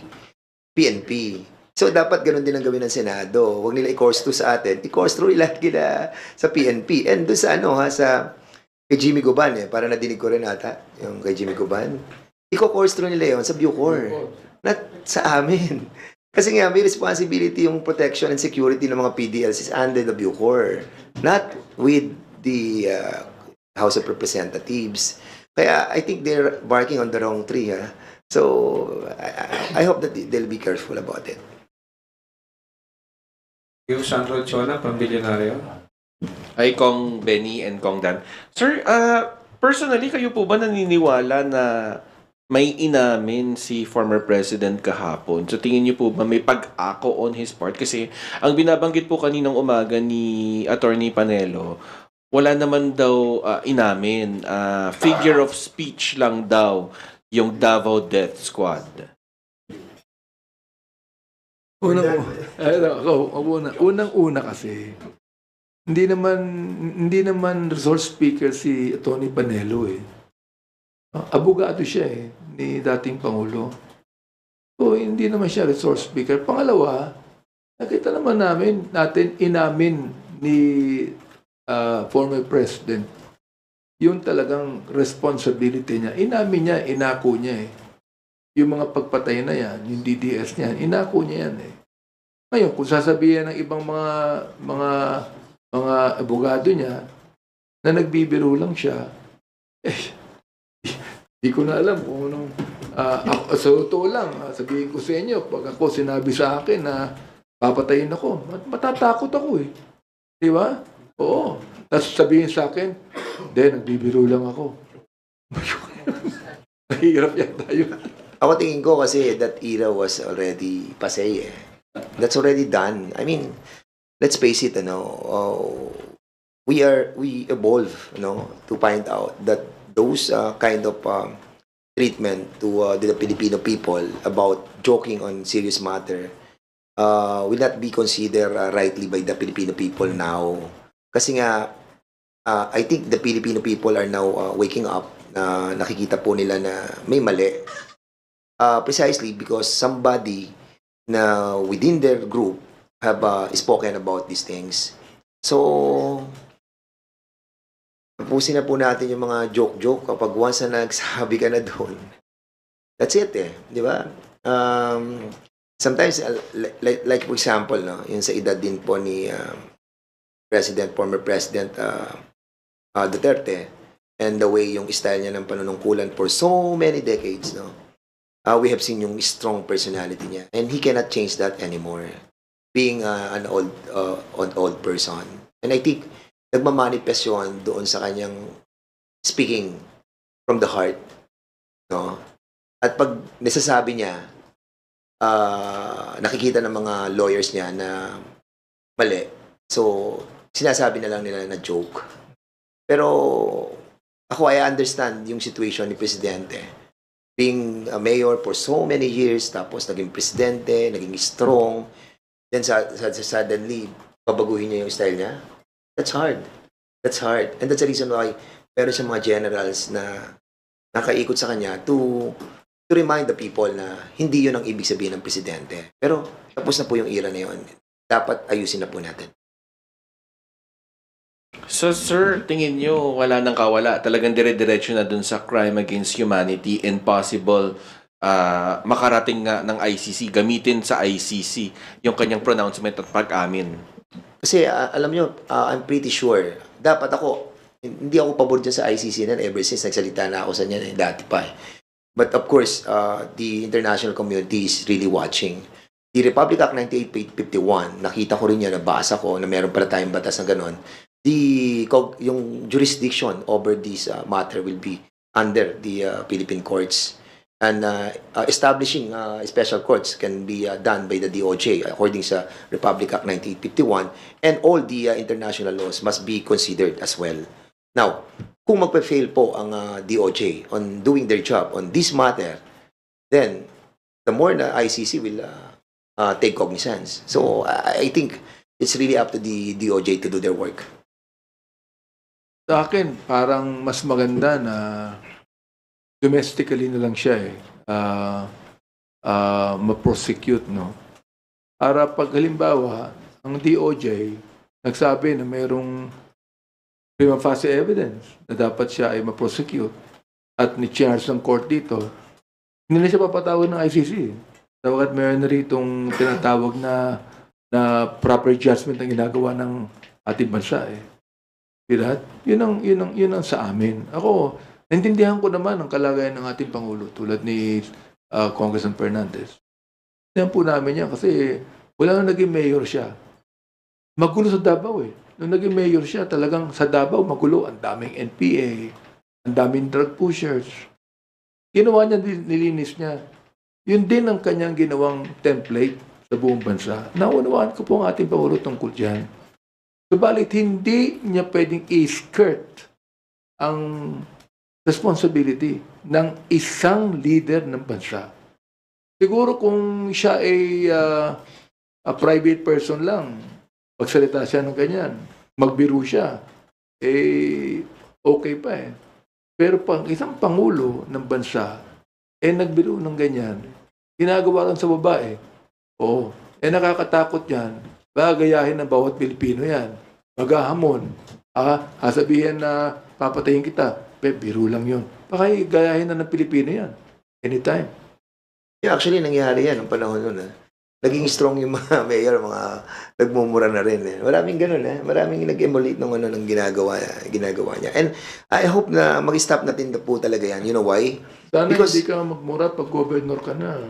PNP. So, dapat ganun din ang gawin ng Senado. Huwag nila i-course through sa atin. I-course through nila sa PNP. And doon sa kay Jimmy Guban para nadinig ko rin ata, yung kay Jimmy Guban. I-course through nila yon sa Bucor. Not sa amin. Kasi nga, may responsibility yung protection and security ng mga PDLs is under the Bucor. Not with the House of Representatives. Kaya, I think they're barking on the wrong tree. So, I hope that they'll be careful about it. Yung Sandro Chona, pambilyonaryo. Ay, Kong Benny and Kong Dan. Sir, personally, kayo po ba naniniwala na may inamin si former president kahapon? So, tingin niyo po ba may pag-ako on his part? Kasi, ang binabanggit po kaninang umaga ni Attorney Panelo, wala naman daw inamin. Figure of speech lang daw yung Davao Death Squad. Unang-una kasi, hindi naman resource speaker si Tony Panelo Abogado siya ni dating Pangulo. So, hindi naman siya resource speaker. Pangalawa, nakita naman natin inamin ni former president yung talagang responsibility niya. Inamin niya, inako niya Yung mga pagpatay na yan, yung DDS niya, inako niya yan Ngayon, kung sasabihin ng ibang mga abogado niya na nagbibiro lang siya, hindi ko na alam kung anong sa totoo lang, sabihin ko sa inyo, pag ako sinabi sa akin na papatayin ako, matatakot ako Di ba? Oo. Tapos sabihin sa akin, hindi, nagbibiro lang ako. Mahirap yan tayo. Ako tingin ko kasi that era was already passé That's already done. I mean, let's face it, we evolve, to find out that those kind of treatment to the Filipino people about joking on serious matter will not be considered rightly by the Filipino people now. Kasi nga, I think the Filipino people are now waking up na nakikita po nila na may mali. Precisely because somebody na within their group have spoken about these things. So, tapusin na po natin yung mga joke-joke kapag once na nagsabi ka na doon. That's it di ba? Sometimes, like for example, yung sa edad din po ni former President Duterte, and the way yung style niya ng panunungkulan for so many decades, we have seen yung strong personality niya. And he cannot change that anymore. Being an old person. And I think, nagmamanifest yun doon sa kanyang speaking from the heart. At pag nasasabi niya, nakikita ng mga lawyers niya na mali. So, sinasabi na lang nila na joke. Pero, ako, I understand yung situation ni Presidente. Being a mayor for so many years, tapos naging presidente, naging strong, then suddenly, babaguhin niya yung style niya. That's hard. That's hard. And that's the reason why meron siyang mga generals na nakaikot sa kanya to remind the people na hindi yun ang ibig sabihin ng presidente. Pero tapos na po yung era na yun. Dapat ayusin na po natin. So, sir, tingin nyo wala nang kawala? Talagang dire-diretso na dun sa crime against humanity and possible makarating nga ng ICC, gamitin sa ICC yung kanyang pronouncement at pag-amin? Kasi alam nyo, I'm pretty sure, dapat ako, hindi ako pabor dyan sa ICC na ever since nagsalita na ako sa niyan dati pa But of course, the international community is really watching. The Republic Act 9851, nakita ko rin yan, nabasa ko na meron pala tayong batas na gano'n. Yung jurisdiction over this matter will be under the Philippine courts. And establishing special courts can be done by the DOJ according sa Republic Act 1951, and all the international laws must be considered as well. Now, kung magpa-fail po ang DOJ on doing their job on this matter, then the more na ICC will take cognizance. So I think it's really up to the DOJ to do their work. Sa akin, parang mas maganda na domestically na lang siya ma-prosecute, no? Para pag halimbawa, ang DOJ nagsabi na mayroong prima facie evidence na dapat siya ay ma-prosecute at ni-charge ng court dito, hindi na siya papatawag ng ICC. Dapat meron na ritong tinatawag na proper judgment ang ginagawa ng ating bansa Diba? Yun ang sa amin. Ako, naintindihan ko naman ang kalagayan ng ating Pangulo tulad ni Congressman Fernandez. Yan po namin yan kasi wala nang naging mayor siya. Magulo sa Davao Nung naging mayor siya, talagang sa Davao magulo. Ang daming NPA, ang daming drug pushers. Ginawa niya, nilinis niya. Yun din ang kanyang ginawang template sa buong bansa. Naunawaan ko po ang ating Pangulo tungkol dyan. Subalit, hindi niya pwedeng i-skirt ang responsibility ng isang leader ng bansa. Siguro kung siya ay a private person lang, magsalita siya ng ganyan, magbiro siya, okay pa Pero pang isang pangulo ng bansa, nagbiro ng ganyan, ginagawa lang sa babae, nakakatakot yan, gagayahin ng bawat Pilipino yan, maghahamon, sabihin na papatayin kita, biro lang yun. Baka gayahin na ng Pilipino yan, anytime. Yeah, actually, nangyari yan ng panahon nun. Naging strong yung mga mayor, mga nagmumura na rin. Maraming ganun. Maraming nag-emulate ng ginagawa niya. And I hope na mag-stop natin na po talaga yan. You know why? Sana hindi ka magmura pag governor ka na.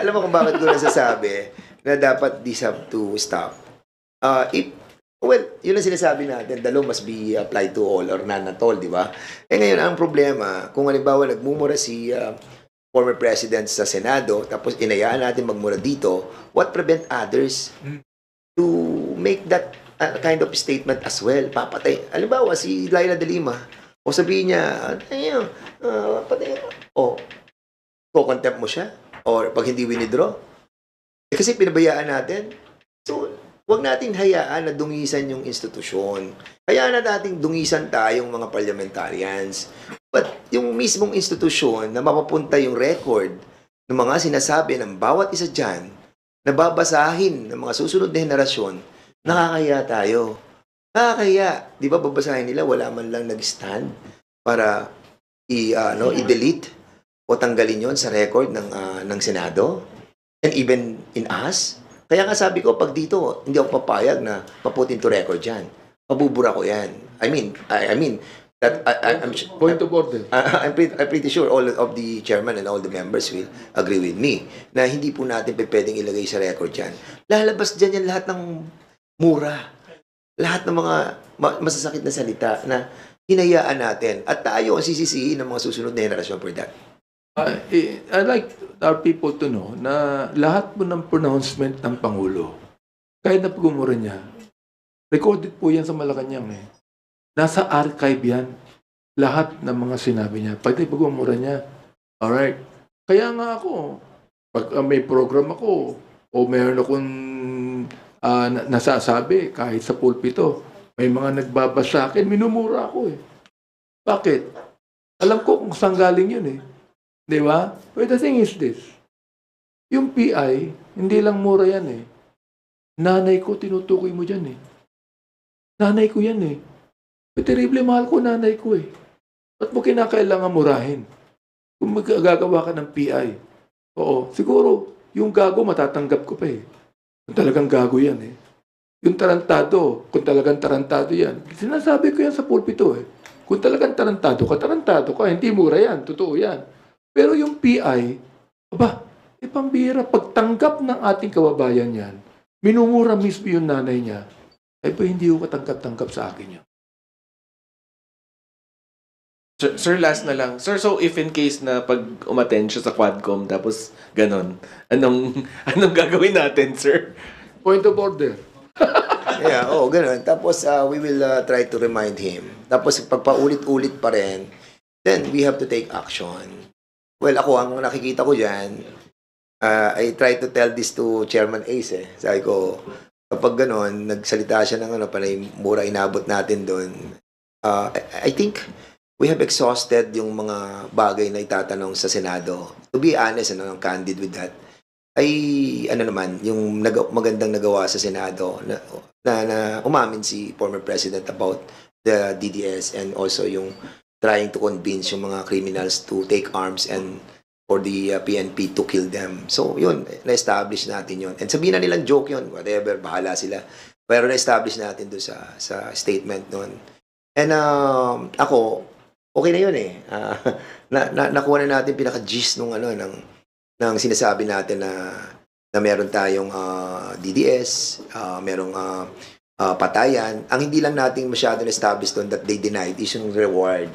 Alam mo kung bakit ko nasasabi na dapat this have to stop. Yun ang sinasabi natin, the law must be applied to all or none at all, di ba? Ngayon, ang problema, kung halimbawa nagmumura si former president sa Senado, tapos inayaan natin magmura dito, what prevent others to make that kind of statement as well? Papatay. Halimbawa, si Laila de Lima, o sabihin niya, patay, contempt mo siya, or pag hindi winidraw. Kasi pinabayaan natin. So, huwag natin hayaan na dungisan yung institusyon. Hayaan na natin dungisan tayong mga parliamentarians. But yung mismong institusyon na mapapunta yung record ng mga sinasabi ng bawat isa dyan, na babasahin ng mga susunod na henerasyon, nakakaya tayo. Nakakaya. Di ba babasahin nila, wala man lang nag-stand para i-delete o tanggalin yon sa record ng Senado? And even in us? Kaya nga sabi ko, pag dito, hindi ako papayag na paputin to record yan. Pabubura ko yan. I mean, that I'm point of order. I'm pretty sure all of the chairman and all the members will agree with me na hindi po natin pwedeng ilagay sa record yan. Lalabas dyan yan lahat ng mura. Lahat ng mga masasakit na salita na hinayaan natin. At tayo ang sisisihin ng mga susunod na henerasyon for that. I like our people to know na lahat po ng pronouncement ng Pangulo, kahit na pagumura niya, recorded po yan sa Malacanang Nasa archive yan. Lahat ng mga sinabi niya. Pag pagumura niya, alright. Kaya nga ako, pag may program ako, o mayroon akong nasasabi, kahit sa pulpito, may mga nagbabasa sa akin, minumura ako Bakit? Alam ko kung saan galing yun Di ba? But the thing is this. Yung PI, hindi lang mura yan Nanay ko, tinutukoy mo dyan Nanay ko yan Terrible mahal ko nanay ko Ba't mo kinakailangan murahin? Kung magagawa ka ng PI. Oo, siguro, yung gago matatanggap ko pa Kung talagang gago yan Yung tarantado, kung talagang tarantado yan. Sinasabi ko yan sa pulpito Kung talagang tarantado ka, hindi mura yan, totoo yan. Pero yung PI, pambira, pagtanggap ng ating kababayan yan, minumura mismo yung nanay niya, hindi ko katanggap-tanggap sa akin yan. Sir, last na lang. Sir, so if in case na pag umattend siya sa Quadcom, tapos ganon, anong gagawin natin, sir? Point of order. Ganun. Tapos we will try to remind him. Tapos pagpaulit-ulit pa rin, then we have to take action. Well, ako, ang nakikita ko dyan, I try to tell this to Chairman Ace Sabi ko, kapag ganon, nagsalita siya ng panay mura inabot natin doon, I think we have exhausted yung mga bagay na itatanong sa Senado. To be honest, I'm candid with that. Ay, naman, yung magandang nagawa sa Senado na umamin si former President about the DDS and also yung trying to convince yung mga criminals to take arms and for the PNP to kill them. So, yun, na-establish natin yun. And sabihin na nilang joke yun, whatever, bahala sila. Pero na-establish natin doon sa statement nun. And ako, okay na yun eh. Nakuha na natin pinaka-gist ng sinasabi natin na meron tayong DDS, merong patayan. Ang hindi lang natin masyado na-establish doon that they denied is yung reward.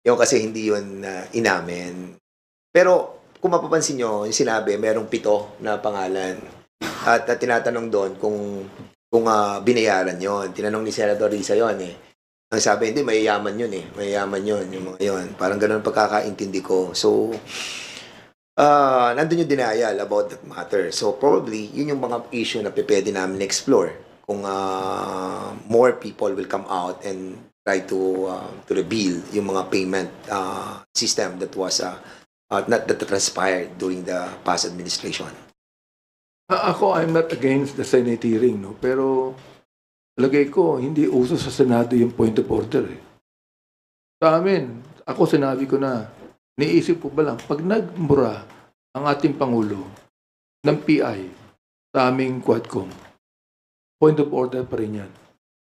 Yung kasi hindi yun inamin. Pero kung mapapansin nyo, yung sinabi, merong 7 na pangalan. At tinatanong doon kung binayaran yon. Tinanong ni Senator Risa yon eh. Ang sabi, hindi, mayayaman yun eh. Mayayaman yun, yung mga yun. Parang ganun ang pagkakaintindi ko. So, nandun yung denial about that matter. So, probably, yun yung mga issue na pwede namin explore. Kung more people will come out and try to reveal yung mga payment system that was that transpired during the past administration. Ako, I'm not against the Senate hearing, no? Pero lagay ko, hindi uso sa Senado yung point of order. Eh. Sa amin, ako sinabi ko na, niisip ko ba lang, pag nagmura ang ating Pangulo ng PI sa aming Quadcom, point of order pa rin yan.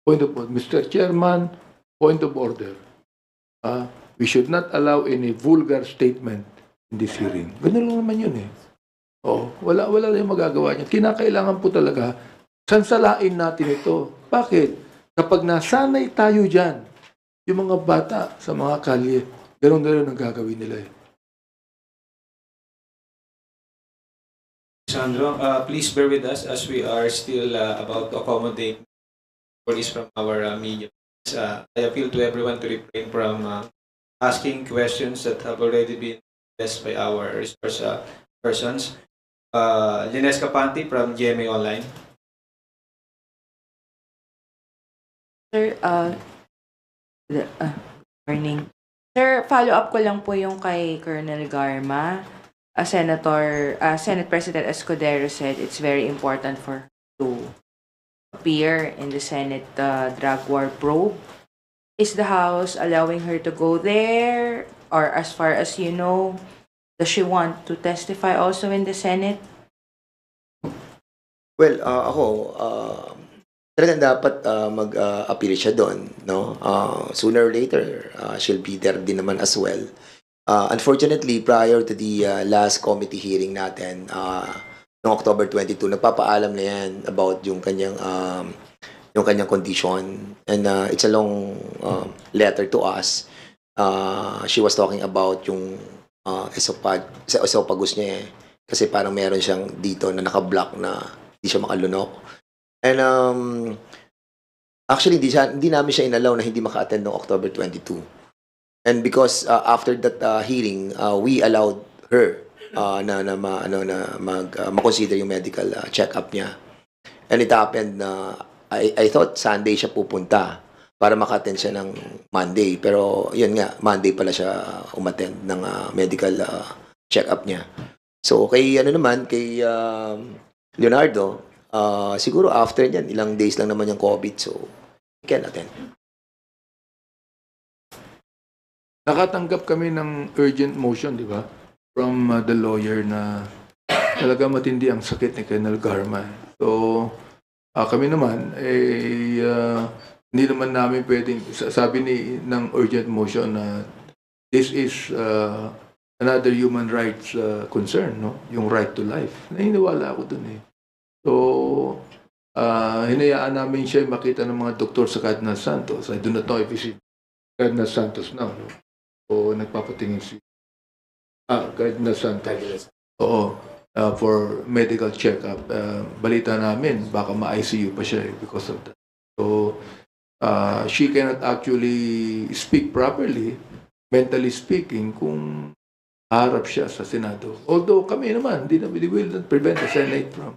Point of order. Mr. Chairman, point of order. We should not allow any vulgar statement in this hearing. Ganun lang naman yun eh. Wala na yung magagawa niya. Kinakailangan po talaga, sansalain natin ito. Bakit? Kapag nasanay tayo dyan, yung mga bata sa mga kalye, ganoon na rin ang gagawin nila eh. Sandro, please bear with us as we are still about to accommodate stories from our media. I appeal to everyone to refrain from asking questions that have already been addressed by our resource persons. Lines Capante from GMA Online. Sir, morning. Sir, follow-up ko lang po yung kay Colonel Garma. Senate President Escudero said it's very important for her to appear in the Senate drug war probe. Is the House allowing her to go there? Or as far as you know, does she want to testify also in the Senate? Well, ako, talagang dapat mag-appeal siya doon. No? Sooner or later, she'll be there din naman as well. Unfortunately, prior to the last committee hearing natin, noong October 22, nagpapaalam na yan about yung kanyang condition. And it's a long letter to us. She was talking about yung esophagus niya eh. Kasi parang meron siyang dito na naka-block na hindi siya makalunok. And actually, hindi namin siya inalaw na hindi maka-attend noong October 22. And because after that hearing, we allowed her na ma-consider yung medical check-up niya. And it happened na I thought Sunday siya pupunta para maka-attend siya ng Monday. Pero yun nga, Monday pala siya umattend ng medical check-up niya. So kay Leonardo, siguro after niyan, ilang days lang naman yung COVID, so he can attend. Nakatanggap kami ng urgent motion, di ba? From the lawyer na talaga matindi ang sakit ni Colonel Garma. So, kami naman, hindi naman namin pwedeng, sabi ng urgent motion na this is another human rights concern, no? Yung right to life. Naniniwala ako dun eh. So, hinayaan namin siya makita ng mga doktor sa Cardinal Santos. I do not know if he's in Cardinal Santos now, no? O nagpapatingin si Cardinal Santos. Oo. For medical check-up. Balita namin, baka ma-ICU pa siya because of that. So, she cannot actually speak properly, mentally speaking, kung harap siya sa Senado. Although kami naman, we will not prevent the Senate from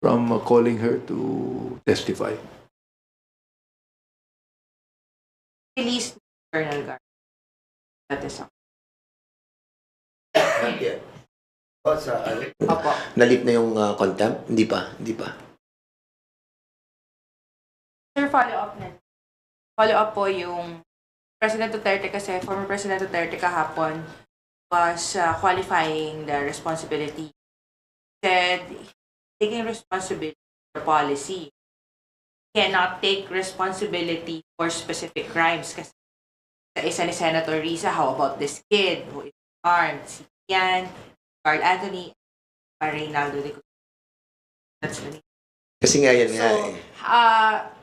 from calling her to testify. Released Colonel Gar. That is all. Not yet. O, sa, Opo. nalit na yung contempt? Hindi pa. Sir, follow-up na. Follow-up po yung President Duterte kasi, former President Duterte kahapon was qualifying the responsibility. Said, taking responsibility for policy. Cannot take responsibility for specific crimes kasi sa isa ni Senator Risa, how about this kid who is armed? Si Kian, Carl Anthony, Reynaldo de Cruz. That's the name. Kasi nga yan nga So, eh.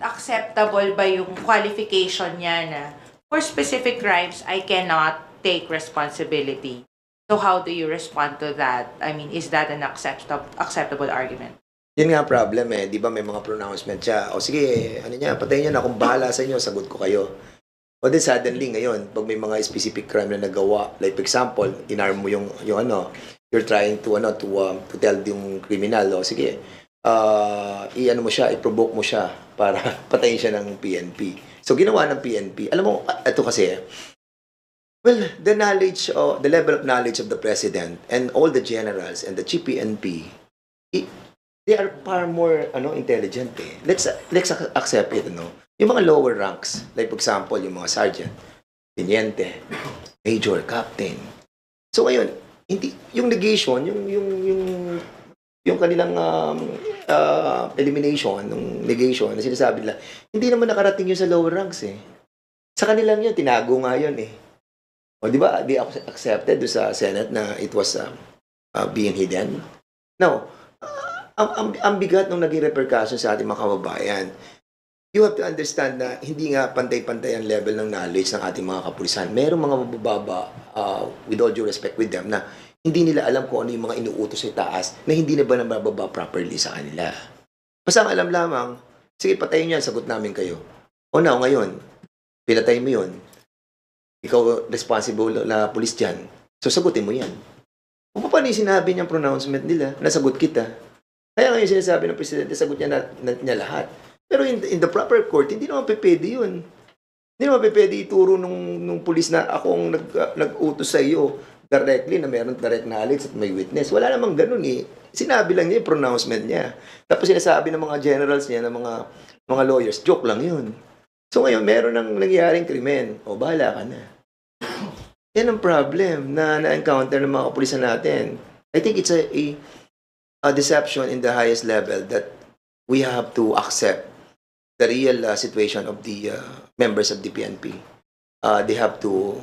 acceptable ba yung qualification niya na for specific crimes, I cannot take responsibility? So how do you respond to that? I mean, is that an acceptable argument? Yun nga problem eh. Di ba may mga pronouncement siya. O sige, ano niya, patayin niyo na. Kung bahala sa inyo, sagot ko kayo. O then suddenly ngayon, pag may mga specific crime na nagawa, like for example, inarm mo yung ano, you're trying to tell yung criminal, o sige, i-ano mo siya, i-provoke mo siya para patayin siya ng PNP. So ginawa ng PNP. Alam mo, ito kasi, well, the level of knowledge of the president and all the generals and the chief PNP, they are far more intelligent eh. Let's accept it, Yung mga lower ranks, like for example, yung mga sergeant, teniente, major, captain. So ngayon, hindi yung negation, yung kanilang elimination, ng negation na sinasabi nila, hindi naman nakarating yun sa lower ranks eh. Sa kanilang yun, tinago nga yun eh. O di ba, they accepted do sa Senate na it was being hidden. Now, ang bigat ng naging repercussion sa ating mga kababayan, you have to understand na hindi nga pantay-pantay ang level ng knowledge ng ating mga kapulisan. Merong mga mabababa, with all due respect with them, na hindi nila alam kung ano yung mga inuutos sa taas na hindi na ba nabababa properly sa kanila. Basta ang alam lamang, sige, patayin nyo yan, sagot namin kayo. O now, ngayon, pinatay mo yun. Ikaw responsible na pulis dyan. So, sagutin mo yan. Kung paano yung sinabi niyang pronouncement nila, nasagot kita. Kaya ngayon sinasabi ng presidente, sagot niya lahat. Pero in the proper court, hindi naman pwede yun. Hindi naman pwede ituro nung pulis na akong nag-utos sa iyo directly na meron direct knowledge at may witness. Wala namang ganun eh. Sinabi lang niya yung pronouncement niya. Tapos sinasabi ng mga generals niya, ng mga lawyers, joke lang yun. So ngayon, meron ng nangyaring krimen. O, bahala ka na. Yan ang problem na encounter ng mga kapulisan natin. I think it's a deception in the highest level that we have to accept the real situation of the members of the PNP. They have to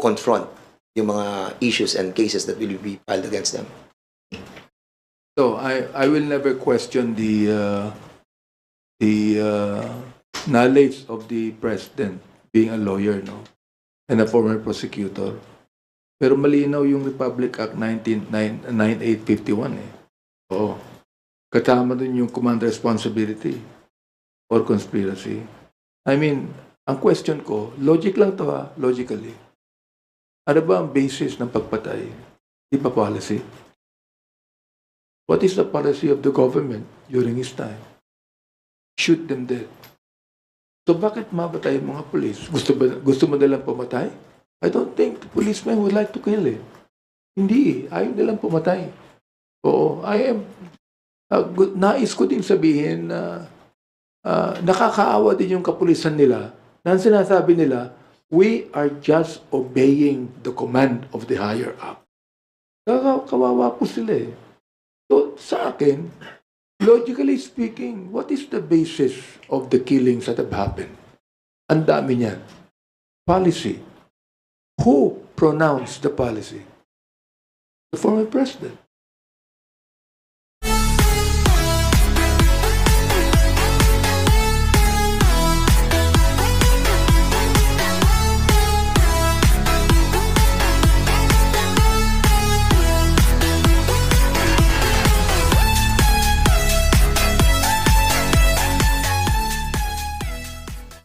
confront yung mga issues and cases that will be filed against them. So I will never question the knowledge of the president being a lawyer, and a former prosecutor. Pero malinaw yung Republic Act 9851 eh. Oo. Kasama dun yung command responsibility or conspiracy. I mean, ang question ko, logic lang to logically. Ano ba ang basis ng pagpatay? Di ba policy? What is the policy of the government during his time? Shoot them dead. So bakit mabatay ang mga police? Gusto mo nilang pumatay? I don't think the policemen would like to kill eh. Hindi eh. Ayaw nilang pumatay. Oo. Nais ko din sabihin na nakakaawa din yung kapulisan nila na sinasabi nila, we are just obeying the command of the higher up. Kawawa po sila eh. So sa akin, logically speaking, what is the basis of the killings that have happened? Ang dami niyan. Policy. Who pronounced the policy? The former president.